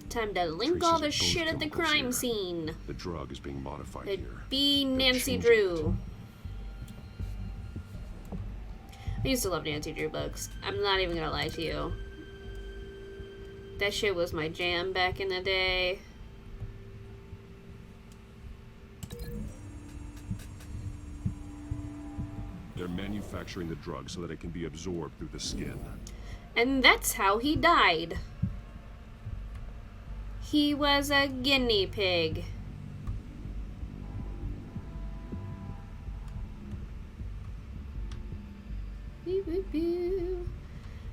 Time to link all the shit at the crime scene. The drug is being modified It'd here. be Nancy Drew. I used to love Nancy Drew books. I'm not even gonna lie to you. That shit was my jam back in the day. They're manufacturing the drug so that it can be absorbed through the skin. And that's how he died. He was a guinea pig.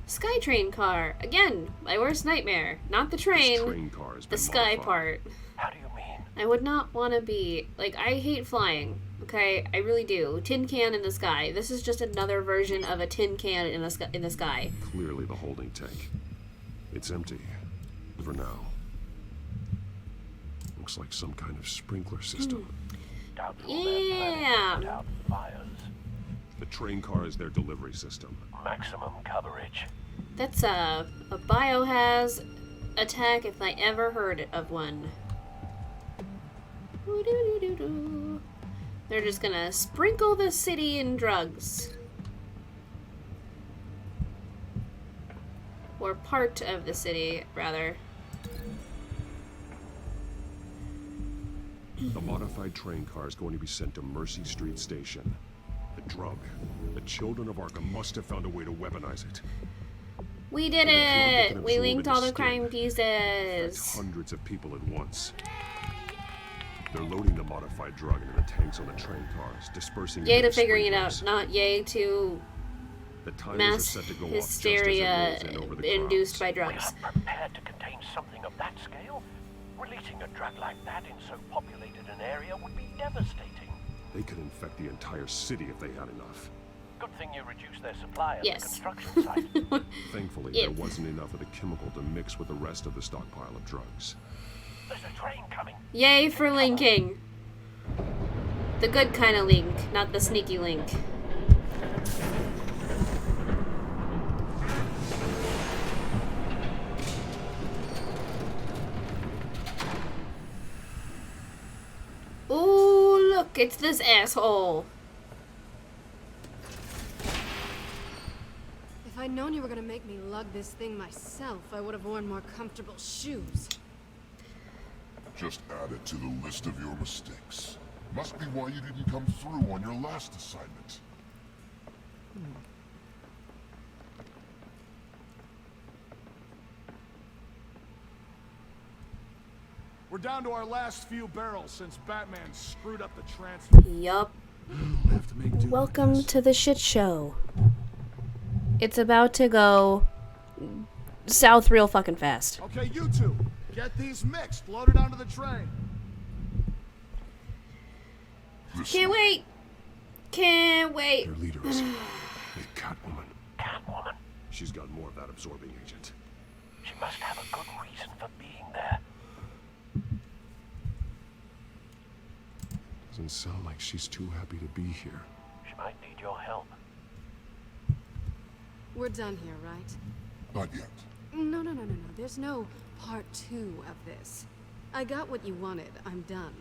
Skytrain car. Again, my worst nightmare. Not the train. This train car has the been sky modified. part. How do you mean? I would not want to be... Like, I hate flying. Okay? I really do. Tin can in the sky. This is just another version of a tin can in the sky. Clearly the holding tank. It's empty. For now. Looks like some kind of sprinkler system. Yeah. The train car is their delivery system. Maximum coverage. That's a biohazard attack if I ever heard of one. They're just gonna sprinkle the city in drugs. Or part of the city, rather. The modified train car is going to be sent to Mercy Street Station. The drug. The children of Arkham must have found a way to weaponize it. We did it! We linked all the crime pieces. That's hundreds of people at once. They're loading the modified drug into the tanks on the train cars, dispersing Yay into to the figuring it sprinklers. out, not yay to The timers are mass set to go off hysteria just as it rolls in over the induced by We drugs. are prepared to contain something of that scale. Releasing a drug like that in so populated an area would be devastating. They could infect the entire city if they had enough. Good thing you reduced their supply at Yes. the construction site. Thankfully, Yep. there wasn't enough of the chemical to mix with the rest of the stockpile of drugs. There's a train coming. Yay for linking. The good kind of link, not the sneaky link. Ooh, look, it's this asshole. If I'd known you were gonna make me lug this thing myself, I would have worn more comfortable shoes. Just add it to the list of your mistakes. Must be why you didn't come through on your last assignment. We're down to our last few barrels since Batman screwed up the transfer. Yup. We'll have to make do. Welcome to the shit show. It's about to go south real fucking fast. Okay, you two, get these mixed, loaded onto the train. Can't wait. Can't wait. Their leader is a Catwoman. Catwoman? She's got more of that absorbing agent. She must have a good reason for being there. Doesn't sound like she's too happy to be here. She might need your help. We're done here, right? Not yet. No. There's no part 2 of this. I got what you wanted. I'm done.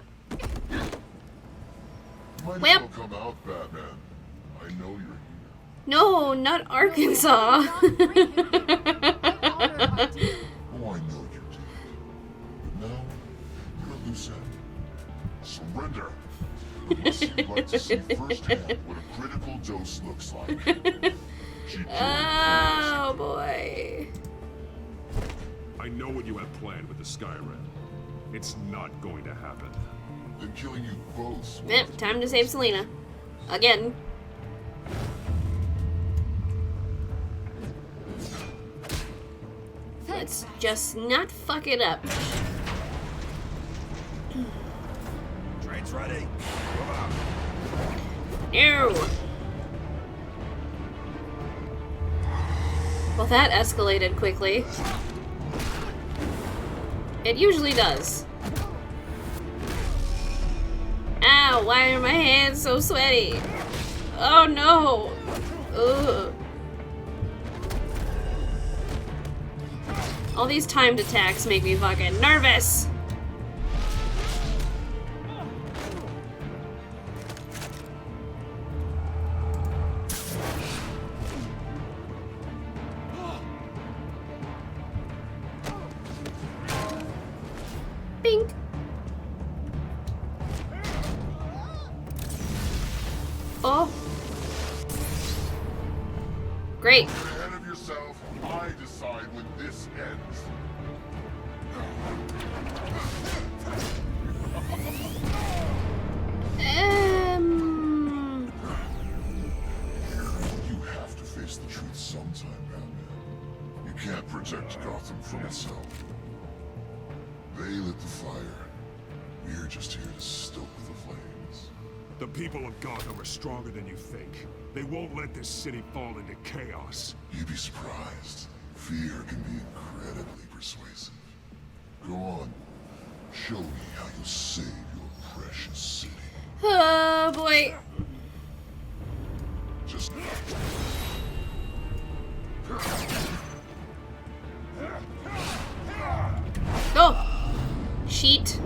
Might as Well. well come out, Batman. I know you're here. No, not Arkansas. Oh, I know you did. But now, you're a loose end. Surrender. Unless you'd like to see firsthand what a critical dose looks like. Oh boy. I know what you have planned with the Skyrim. It's not going to happen. Then killing you both. Yep, time to save Selena. Again. Let's just not fuck it up. Train's ready. No. Well, that escalated quickly. It usually does. Ow, why are my hands so sweaty? Oh no. Ugh. All these timed attacks make me fucking nervous. Bink. Oh. Great. Get ahead of yourself. I decide when this ends. You have to face the truth sometime, Batman. You can't protect Gotham from itself. They lit the fire. We're just here to stoke the flames. The people of Gotham are stronger than you think. They won't let this city fall into chaos. You'd be surprised. Fear can be incredibly persuasive. Go on. Show me how you save your precious city. Oh boy. Just... Oh. Sheet.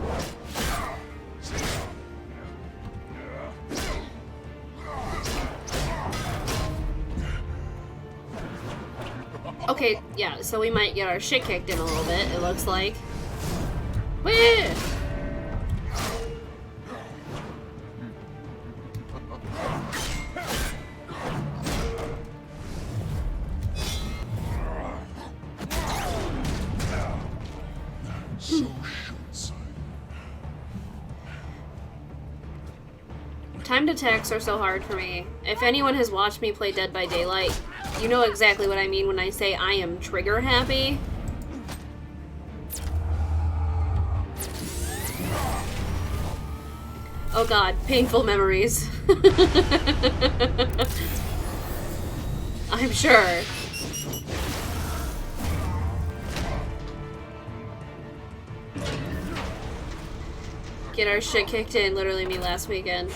Okay, yeah, so we might get our shit kicked in a little bit, it looks like. Woo! So short-sighted. Timed attacks are so hard for me. If anyone has watched me play Dead by Daylight, you know exactly what I mean when I say I am trigger happy. Oh god, painful memories. I'm sure. Get our shit kicked in, literally me last weekend.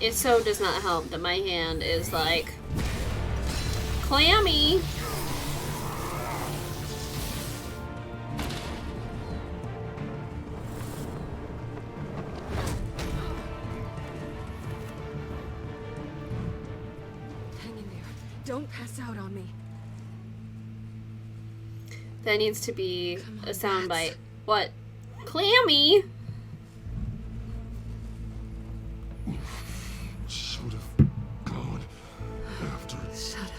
It so does not help that my hand is like clammy. Hang in there. Don't pass out on me. That needs to be a soundbite. What? Clammy? Should have gone after. Shut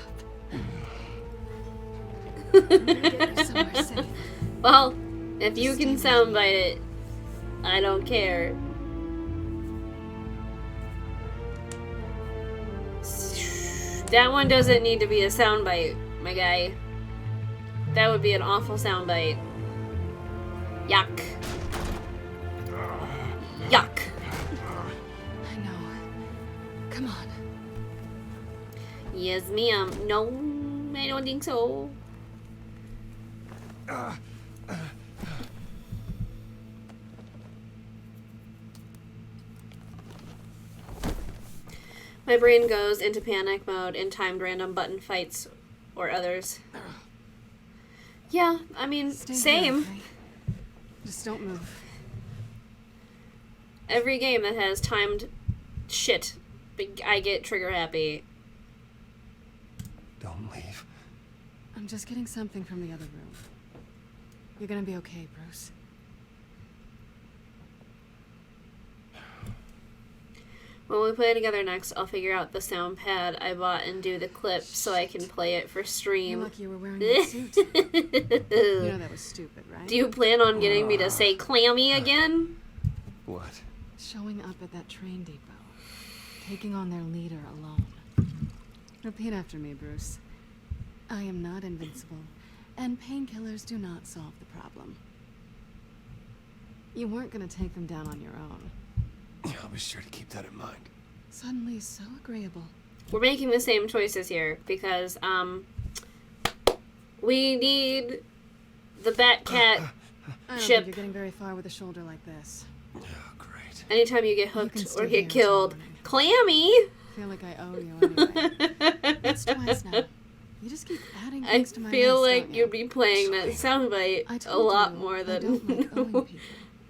up. Well, if you can soundbite it, I don't care. That one doesn't need to be a soundbite, my guy. That would be an awful soundbite. Yuck. Yuck. I know. Come on. Yes, ma'am. No, I don't think so. My brain goes into panic mode in timed random button fights or others. Yeah, I mean, same. Here, okay? Just don't move. Every game that has timed shit, I get trigger happy. Don't leave. I'm just getting something from the other room. You're gonna be okay, Bruce. When we play together next, I'll figure out the sound pad I bought and do the clip so I can play it for stream. You're lucky you were wearing that suit. You know that was stupid, right? Do you plan on getting me to say clammy again? What? Showing up at that train depot. Taking on their leader alone. Repeat after me, Bruce. I am not invincible, and painkillers do not solve the problem. You weren't gonna take them down on your own. I'll be sure to keep that in mind. Suddenly so agreeable. We're making the same choices here because, we need the Batcat I don't ship. think you're getting very far with a shoulder like this. Oh, great. Anytime you get hooked stay or here get until killed. morning. Clammy! I feel like I owe you anyway. That's twice now. You just keep adding I things to my feel list, like don't you? you'd be playing that soundbite I a told lot you, more I than don't like owing people.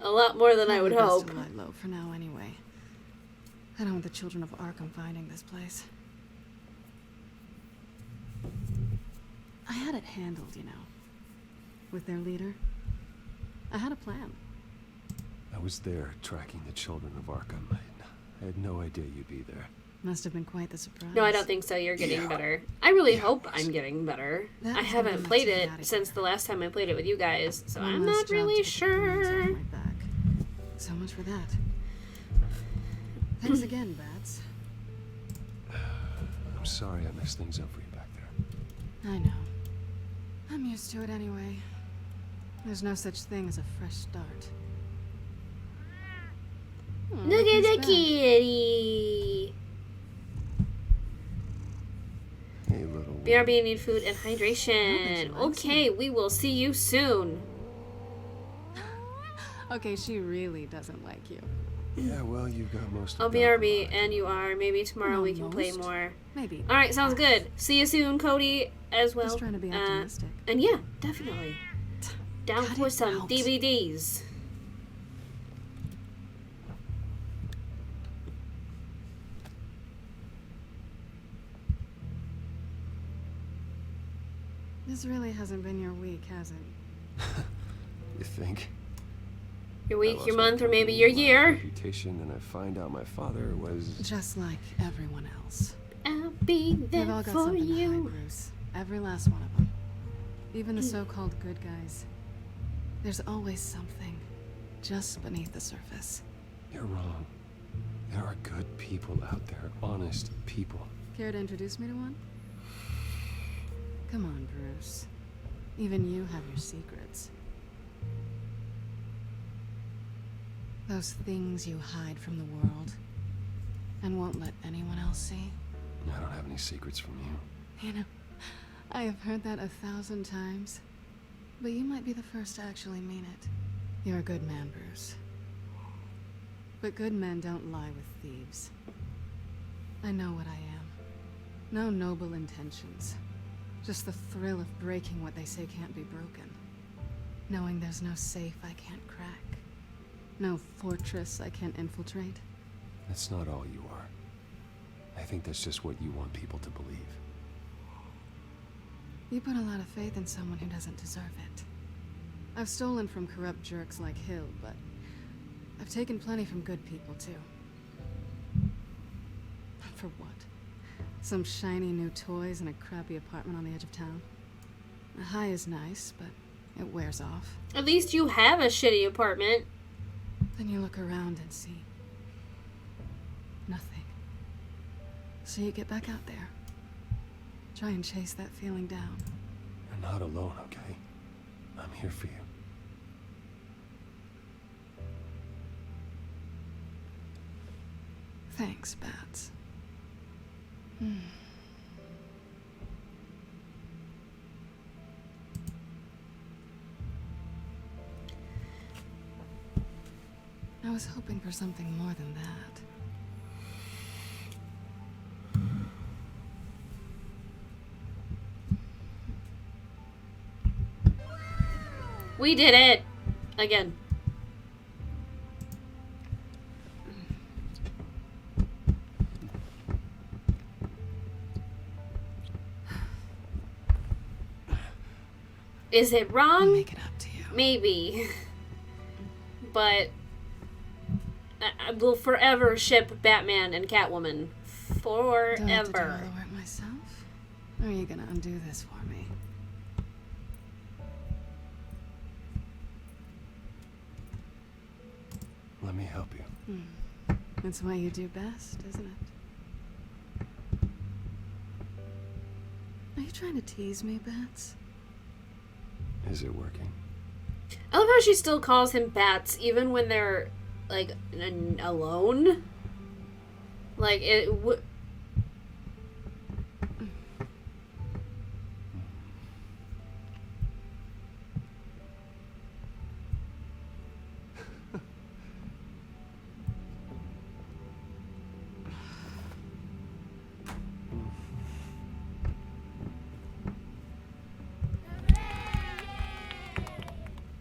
a lot more than I would Probably best hope. to lie low for now anyway. I don't want the children of Arkham finding this place. I had it handled, you know. With their leader. I had a plan. I was there tracking the children of Arkham. I had no idea you'd be there. Must have been quite the surprise. No, I don't think so. You're getting better. I really hope I'm getting better. That I was haven't enough played to it get out of since the last time I played it with you guys, so One I'm less not job really to get the pains sure. off my back. So much for that. Thanks again, Bats. I'm sorry I messed things up for you back there. I know. I'm used to it anyway. There's no such thing as a fresh start. Oh, Look at the he's back. kitty! Hey, little one. BRB need food and hydration. Okay, we will see you soon. Okay, she really doesn't like you. Yeah, well, you've got most I'll of that. BRB and you are. Maybe tomorrow we can play Almost. more. Maybe. Alright, sounds good. See you soon, Cody, as well. Just trying to be optimistic. And yeah, definitely. Down Cut for it some out. DVDs. This really hasn't been your week, has it? You think? Your I week, lost your my month, or maybe company, your my year. reputation, and I find out my father was. Just like everyone else. I'll be We've there all got for something to hide, you. Bruce. Every last one of them. Even the so-called good guys. There's always something. just beneath the surface. You're wrong. There are good people out there, honest people. Care to introduce me to one? Come on, Bruce. Even you have your secrets. Those things you hide from the world and won't let anyone else see. I don't have any secrets from you. You know, I have heard that 1,000 times, but you might be the first to actually mean it. You're a good man, Bruce. But good men don't lie with thieves. I know what I am. No noble intentions. Just the thrill of breaking what they say can't be broken. Knowing there's no safe I can't crack. No fortress I can't infiltrate. That's not all you are. I think that's just what you want people to believe. You put a lot of faith in someone who doesn't deserve it. I've stolen from corrupt jerks like Hill, but I've taken plenty from good people, too. For what? Some shiny new toys and a crappy apartment on the edge of town? A high is nice, but it wears off. At least you have a shitty apartment. Then you look around and see nothing. So you get back out there. Try and chase that feeling down. You're not alone, okay? I'm here for you. Thanks, Bats. I was hoping for something more than that. We did it! Again. Is it wrong? I'll make it up to you. Maybe. But I will forever ship Batman and Catwoman. Forever. Do I have to do all the work myself? Or are you gonna undo this for me? Let me help you. That's what you do best, isn't it? Are you trying to tease me, Bats? Is it working? I love how she still calls him Bats, even when they're, like, alone. Like, it would...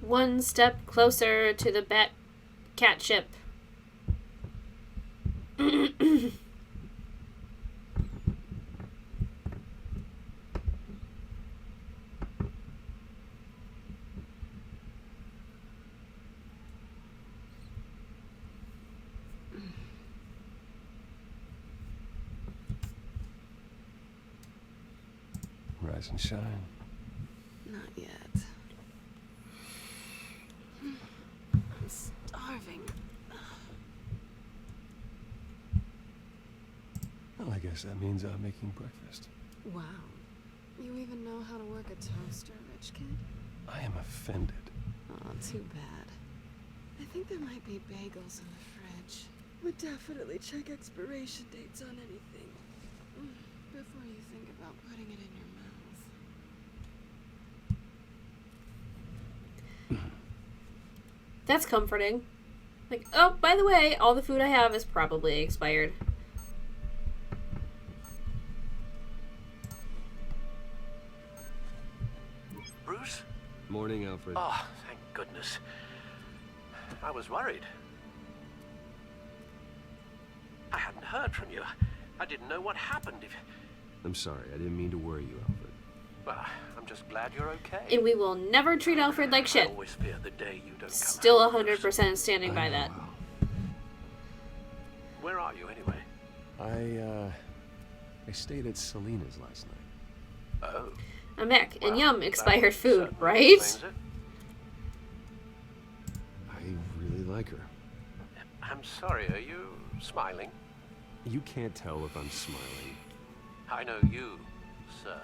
One step closer to the cat ship. Rise and shine. Not yet. I'm starving. Well, I guess that means I'm making breakfast. Wow. You even know how to work a toaster, rich kid? I am offended. Oh, too bad. I think there might be bagels in the fridge. Would definitely check expiration dates on anything before you think about putting it in your mouth. That's comforting. Like, oh, by the way, all the food I have is probably expired. Bruce? Morning, Alfred. Oh, thank goodness. I was worried. I hadn't heard from you. I didn't know what happened. I'm sorry, I didn't mean to worry you, Alfred. Well, I'm just glad you're okay. And we will never treat Alfred like shit. I always fear the day you don't Still 100% standing by that. Where are you anyway? I stayed at Selena's last night. Oh. I'm back. And expired food, certainly right? explains it. I really like her. I'm sorry, are you smiling? You can't tell if I'm smiling. I know you, sir.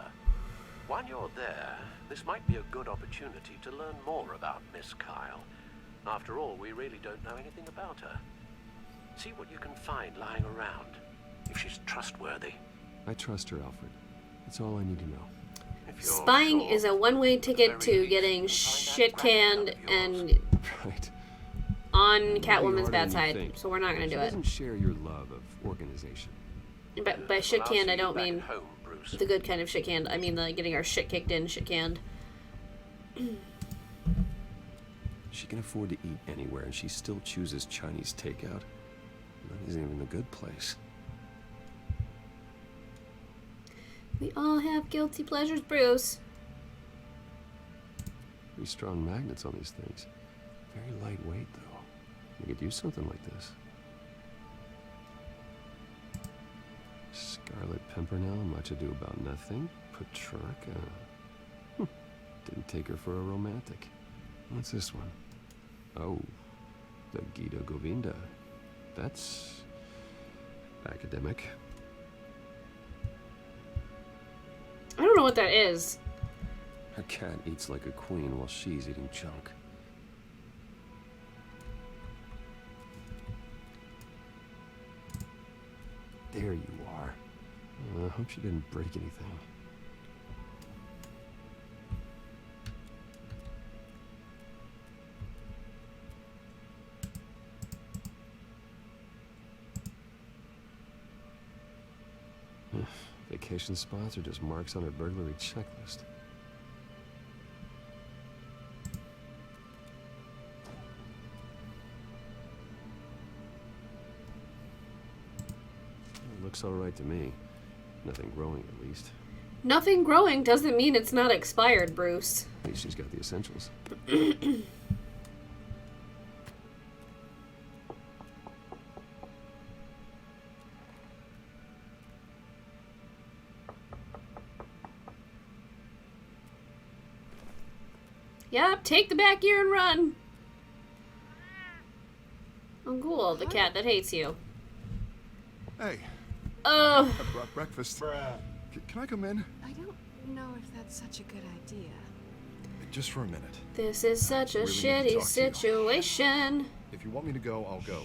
While you're there, this might be a good opportunity to learn more about Miss Kyle. After all, we really don't know anything about her. See what you can find lying around, if she's trustworthy. I trust her, Alfred. That's all I need to know. Spying is a one-way ticket to getting shit-canned and on Catwoman's bad side, so we're not going to do it. She doesn't share your love of organization. By shit-canned, I don't mean the good kind of shit-canned. I mean the getting our shit kicked in shit-canned. She can afford to eat anywhere, and she still chooses Chinese takeout. That isn't even the good place. We all have guilty pleasures, Bruce. Pretty strong magnets on these things. Very lightweight, though. We could use something like this. Scarlet Pimpernel, much ado about nothing. Petrarca. Didn't take her for a romantic. What's this one? Oh, the Gita Govinda. That's academic. I don't know what that is. Her cat eats like a queen while she's eating junk. There you are. I hope she didn't break anything. Vacation spots are just marks on her burglary checklist. It looks all right to me. Nothing growing, at least. Nothing growing doesn't mean it's not expired, Bruce. At least she's got the essentials. Yep, take the back gear and run. Oh, cool, the cat that hates you. Hey. Oh. I brought breakfast. Can I come in? I don't know if that's such a good idea. Just for a minute. This is such a Really need to shitty talk to you. situation. If you want me to go, I'll go.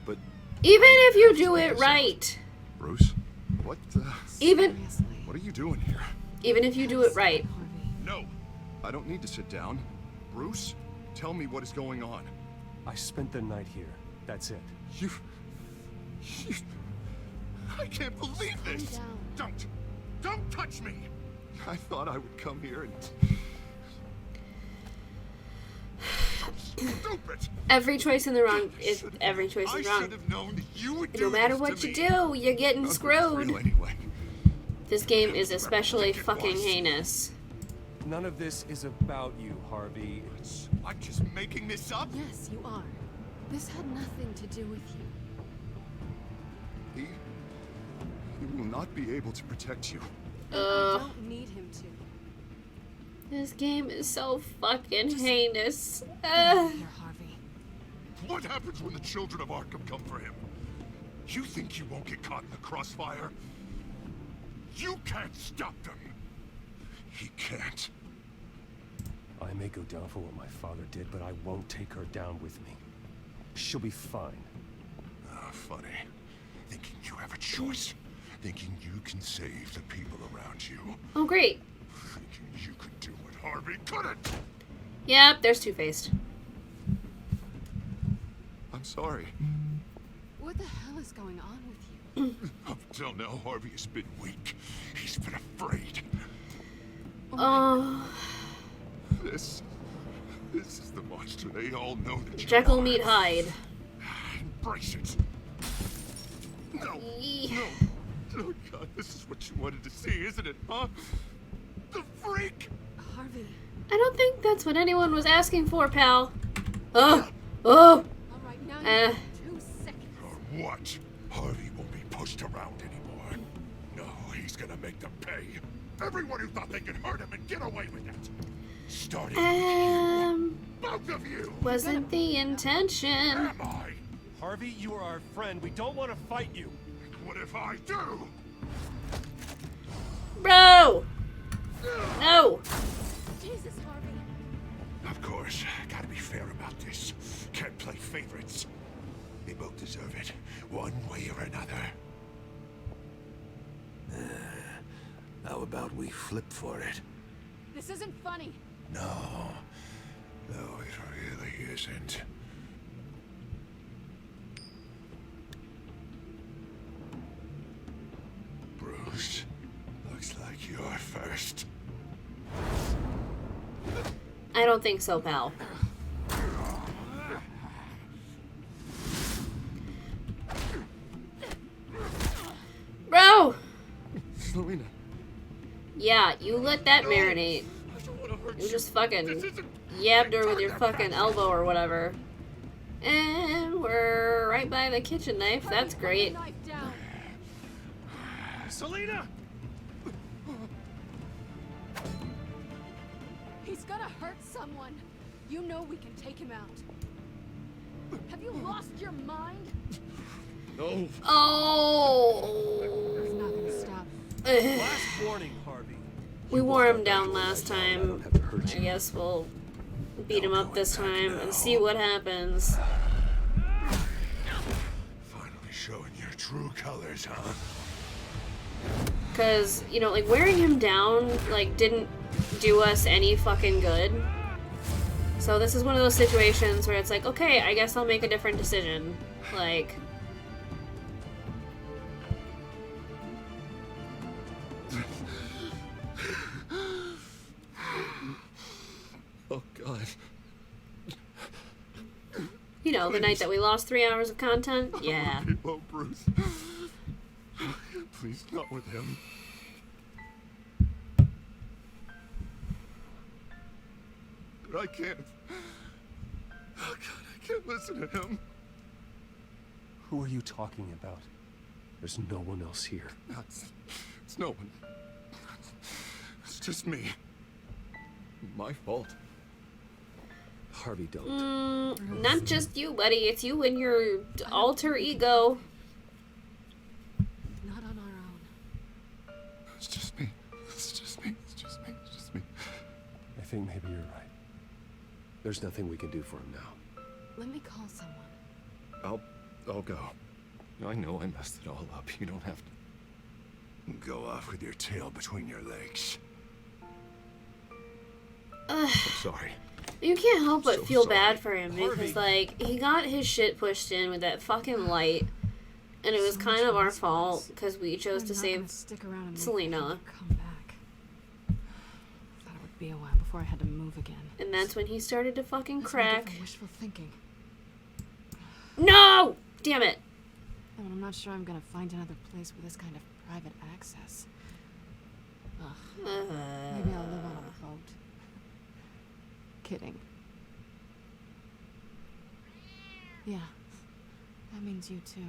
But Even if you do it right. Bruce, what? Even What are you doing here? even if you do it right. No, I don't need to sit down. Bruce, tell me what is going on. I spent the night here. That's it. You I can't believe this! Don't touch me! I thought I would come here and... Stupid! Every choice in the wrong is every choice is I wrong. should have known that you would do No matter this what to you me. do, you're getting None of it's screwed. real anyway. This game is especially fucking heinous. None of this is about you, Harvey. I'm just making this up? Yes, you are. This had nothing to do with you. He will not be able to protect you. I don't need him to. This game is so fucking heinous. Harvey. What happens when the children of Arkham come for him? You think you won't get caught in the crossfire? You can't stop them. He can't. I may go down for what my father did, but I won't take her down with me. She'll be fine. Ah, funny. Thinking you have a choice. Thinking you can save the people around you. Oh, great. Thinking you could do what Harvey couldn't. Yep, there's Two-Faced. I'm sorry. What the hell is going on with you? Up until now, Harvey has been weak. He's been afraid. Oh. This is the monster they all know that you Jekyll are. meet Hyde. Embrace it. No. Oh God, this is what you wanted to see, isn't it, huh? The freak! Harvey. I don't think that's what anyone was asking for, pal. Oh. Oh. Alright, now you have 2 seconds. Or what? Harvey won't be pushed around anymore. No, he's gonna make them pay. Everyone who thought they could hurt him and get away with it. Starting with you. both of you! Wasn't the intention. Harvey, you are our friend. We don't want to fight you. What if I do? Bro! No! Jesus, Harvey. Of course, gotta be fair about this. Can't play favorites. They both deserve it, one way or another. How about we flip for it? This isn't funny. No, it really isn't. Bruce, looks like you're first. I don't think so, pal. Bro! Selena. Yeah, you let that marinate. You just fucking yabbed her with your fucking elbow or whatever. And we're right by the kitchen knife. That's great. Selena! He's gonna hurt someone. You know we can take him out. Have you lost your mind? No. Oh. There's nothing to stop. Last warning, Harvey. We wore him down last time. I guess we'll beat him up this time and see what happens. Finally showing your true colors, huh? Because, you know, like, wearing him down, like, didn't do us any fucking good. So this is one of those situations where it's like, okay, I guess I'll make a different decision. Like... Oh, God. You know, the night that we lost 3 hours of content? Yeah. Oh, Bruce. Please, not with him. But I can't. Oh, God, I can't listen to him. Who are you talking about? There's no one else here. It's no one. It's just me. My fault. Harvey, don't. Not just you, buddy. It's you and your alter ego. Not on our own. It's just me. It's just me. It's just me. It's just me. I think maybe you're right. There's nothing we can do for him now. Let me call someone. I'll go. I know I messed it all up. You don't have to. Go off with your tail between your legs. I'm sorry. You can't help but So feel sorry. bad for him because, like, he got his shit pushed in with that fucking light, and it was kind of our fault because we chose to save stick around and Selena. come back. Thought it would be a while before I had to move again. And that's when he started to fucking That's crack. different wishful thinking. No! Damn it. And I'm not sure I'm gonna find another place with this kind of private access. Ugh. Maybe I'll live on a boat. Kidding. Yeah, that means you too.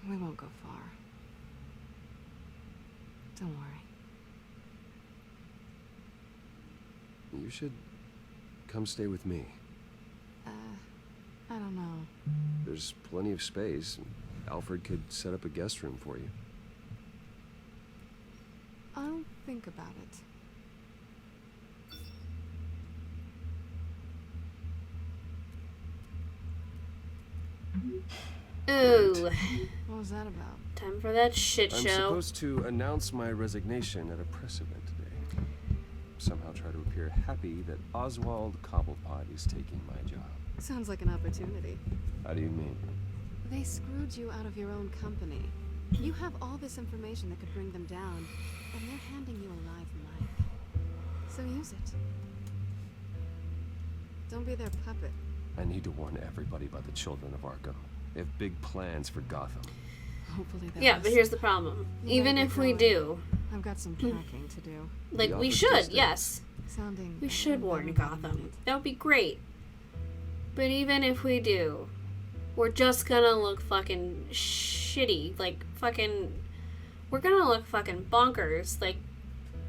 We won't go far. Don't worry. You should come stay with me. I don't know. There's plenty of space. Alfred could set up a guest room for you. I'll think about it. Ooh. What was that about? Time for that shit I'm show. supposed to announce my resignation at a press event today. Somehow try to appear happy that Oswald Cobblepot is taking my job. Sounds like an opportunity. How do you mean? They screwed you out of your own company. You have all this information that could bring them down, and they're handing you a live mic. So use it. Don't be their puppet. I need to warn everybody about the children of Arkham. They have big plans for Gotham. Hopefully they'll Yeah, but here's the problem. Even if we do, I've got some packing to do. like, we should, yes. Sounding We should warn Gotham. That would be great. But even if we do, we're just gonna look fucking shitty. Like, fucking... We're gonna look fucking bonkers. Like,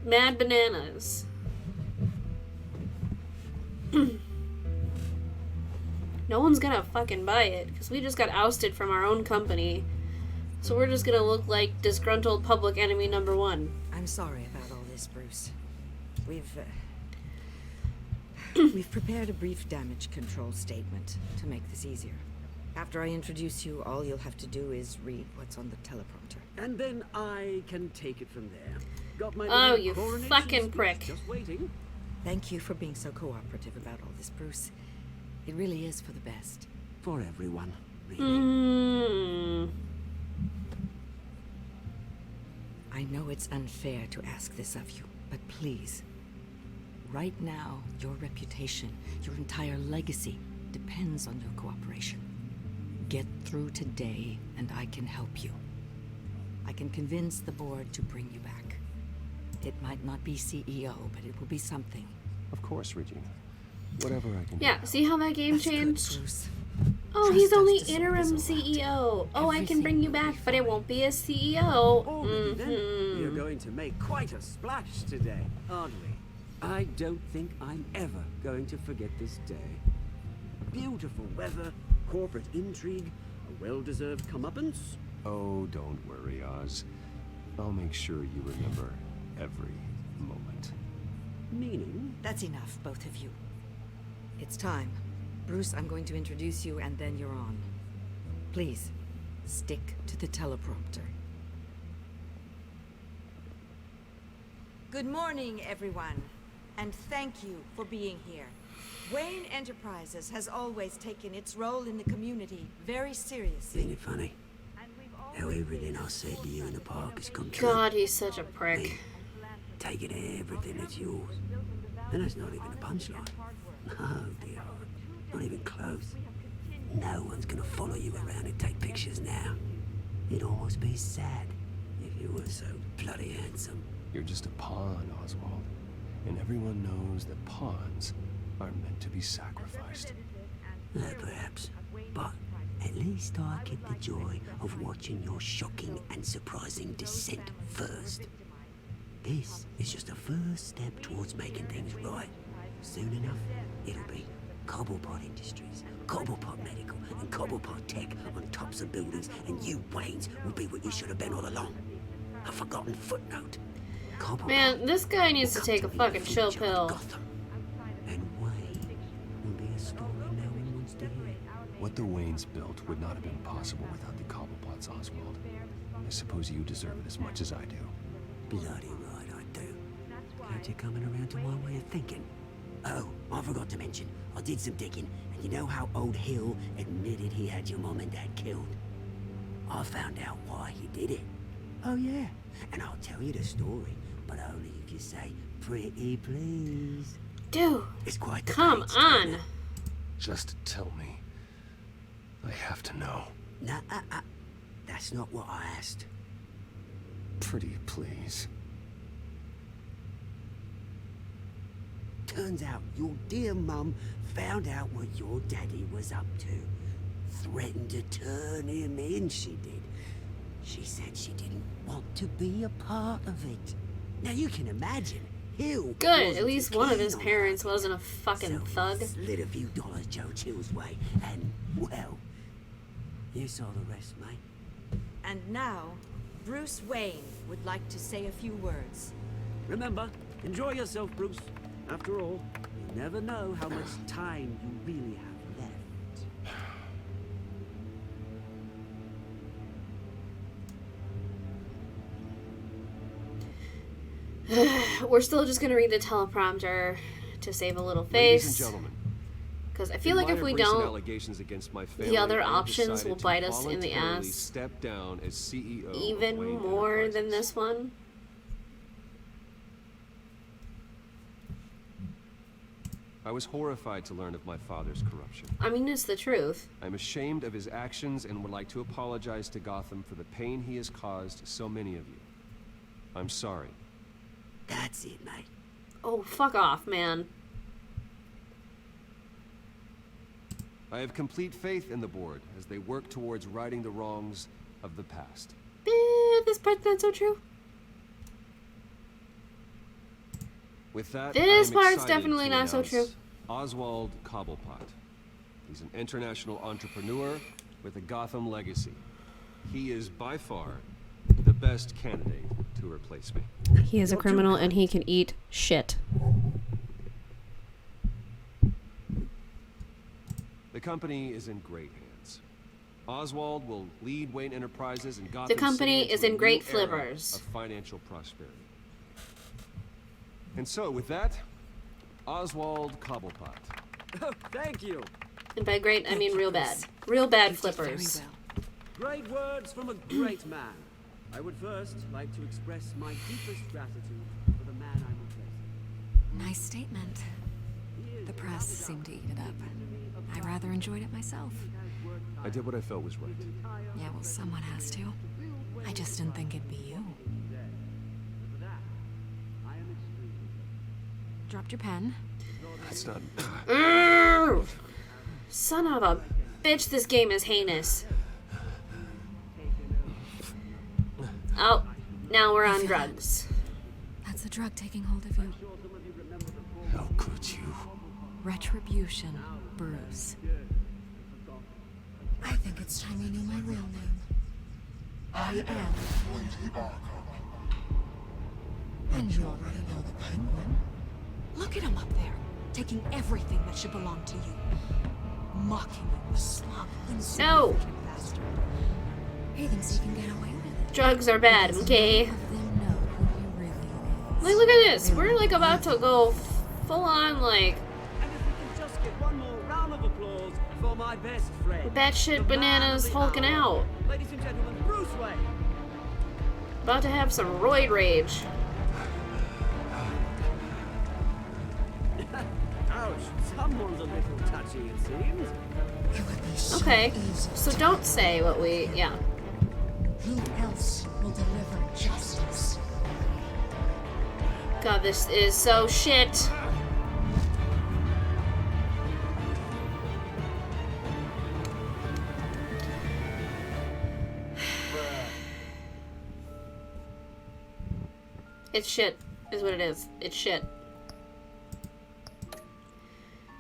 mad bananas. No one's gonna fucking buy it, because we just got ousted from our own company. So we're just gonna look like disgruntled public enemy number one. I'm sorry about all this, Bruce. We've prepared a brief damage control statement to make this easier. After I introduce you, all you'll have to do is read what's on the teleprompter. And then I can take it from there. Got my Oh, little you coronation fucking speech prick. Just waiting. Thank you for being so cooperative about all this, Bruce. It really is for the best. For everyone, really. I know it's unfair to ask this of you, but please. Right now, your reputation, your entire legacy, depends on your cooperation. Get through today, and I can help you. I can convince the board to bring you back. It might not be CEO, but it will be something. Of course, Regina. Whatever I can do. Yeah, see how that game That's changed? good, Bruce. Oh, Trust he's us only to sort interim this all out. CEO. Oh, I can Everything bring you will be back, but it fine. won't be a CEO. Already then, you're going to make quite a splash today, aren't we? I don't think I'm ever going to forget this day. Beautiful weather, corporate intrigue, a well-deserved comeuppance. Oh, don't worry, Oz. I'll make sure you remember every moment. Meaning? That's enough, both of you. It's time. Bruce, I'm going to introduce you, and then you're on. Please, stick to the teleprompter. Good morning, everyone, and thank you for being here. Wayne Enterprises has always taken its role in the community very seriously. Isn't it funny? How everything I said to you in the park has come true. God, he's such a prick. Taking everything that's yours. And that's not even a punchline. No, dear. Not even close. No one's gonna follow you around and take pictures now. It'd almost be sad if you were so bloody handsome. You're just a pawn, Oswald. And everyone knows that pawns are meant to be sacrificed. Perhaps. But at least I get the joy of watching your shocking and surprising descent first. This is just a first step towards making things right. Soon enough, it'll be Cobblepot Industries, Cobblepot Medical, and Cobblepot Tech on tops of buildings, and you, Waynes, will be what you should have been all along. A forgotten footnote. Cobblepot Man, this guy needs to take a fucking chill pill. and Wayne will be a story no one wants to hear. What the Waynes built would not have been possible without the Cobblepots, Oswald. I suppose you deserve it as much as I do. Bloody right I do. Glad you're coming around to my way of thinking. Oh, I forgot to mention, I did some digging, and you know how old Hill admitted he had your mom and dad killed? I found out why he did it. Oh yeah, and I'll tell you the story, but only if you say pretty please. Dude, it's quite the come page on. turner. Just tell me. I have to know. Nah, that's not what I asked. Pretty please. Turns out your dear mum found out what your daddy was up to. Threatened to turn him in, she did. She said she didn't want to be a part of it. Now you can imagine, Hill Good, at wasn't least too one of keen his on parents wasn't a fucking thug. slid a few dollars Joe Chill's way, and, well, you saw the rest, mate. And now, Bruce Wayne would like to say a few words. Remember, enjoy yourself, Bruce. After all, you never know how much time you really have left. We're still just gonna read the teleprompter to save a little Ladies and face. gentlemen, Because I feel like if we don't, allegations against my family, the other I have options decided will to bite us in the voluntarily ass step down as CEO of even Wayne more Enterprises. than this one. I was horrified to learn of my father's corruption. I mean, it's the truth. I'm ashamed of his actions and would like to apologize to Gotham for the pain he has caused so many of you. I'm sorry. That's it, mate. Oh, fuck off, man. I have complete faith in the board as they work towards righting the wrongs of the past. This part's not so true. With that, This I'm part's excited definitely to not so announce true. Oswald Cobblepot. He's an international entrepreneur with a Gotham legacy. He is by far the best candidate to replace me. He is a criminal and he can eat shit. The company is in great hands. Oswald will lead Wayne Enterprises and Gotham The company City is into in a great new era flippers. of financial prosperity. And so, with that, Oswald Cobblepot. Oh, thank you. And by great, I mean real bad. Real bad flippers. Great words from a great man. I would first like to express my deepest gratitude for the man I'm replacing. Nice statement. The press seemed to eat it up. I rather enjoyed it myself. I did what I felt was right. Yeah, well, someone has to. I just didn't think it'd be you. Dropped your pen. That's not... Urgh! Son of a bitch, this game is heinous. Oh, now we're on drugs. That's the drug taking hold of you. How could you? Retribution, Bruce. I think it's time you knew my real name. I am Lady Arkham. And you already know the Penguin. Look at him up there, taking everything that should belong to you. Mocking you, the slug, No! bastard. He thinks he can get away with it. Drugs are bad, okay? Like, look at this. We're like about to go full on, like, Just get one more round of applause for my best friend. batshit bananas hulking out. Ladies and gentlemen, Bruce Wayne. About to have some roid rage. Ouch, someone's a little touchy, it seems. Okay, so don't say what we, yeah. Who else will deliver justice? God, this is so shit. It's shit, is what it is. It's shit.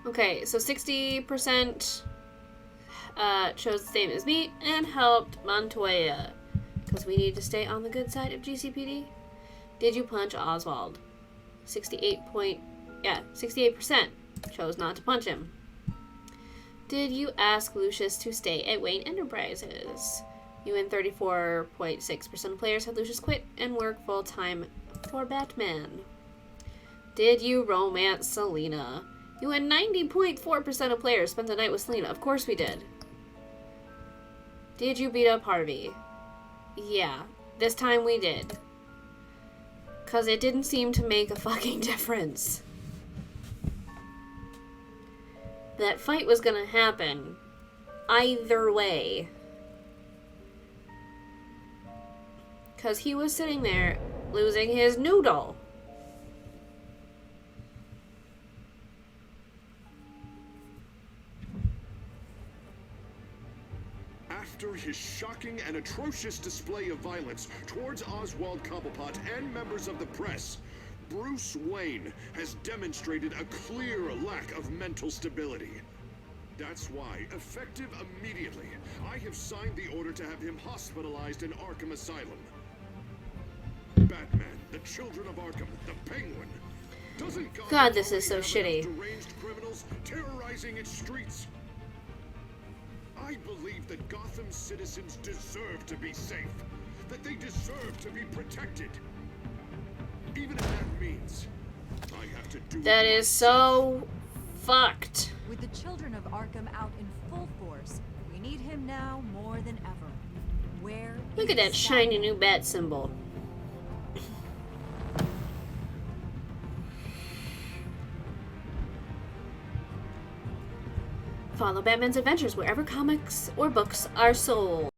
Okay, so 60% chose the same as me and helped Montoya. Because we need to stay on the good side of GCPD. Did you punch Oswald? 68% chose not to punch him. Did you ask Lucius to stay at Wayne Enterprises? You and 34.6% of players had Lucius quit and work full-time for Batman. Did you romance Selena? You and 90.4% of players spent the night with Selena. Of course we did. Did you beat up Harvey? Yeah, this time we did. Because it didn't seem to make a fucking difference. That fight was gonna happen either way. Because he was sitting there losing his noodle. After his shocking and atrocious display of violence towards Oswald Cobblepot and members of the press, Bruce Wayne has demonstrated a clear lack of mental stability. That's why, effective immediately, I have signed the order to have him hospitalized in Arkham Asylum. Batman, the Children of Arkham, the Penguin. Doesn't God, this is so shitty. deranged criminals terrorizing its streets? I believe that Gotham's citizens deserve to be safe, that they deserve to be protected. Even if that means I have to do That is so fucked. With the Children of Arkham out in full force, we need him now more than ever. Where Look at that shiny new bat symbol. Follow Batman's adventures wherever comics or books are sold.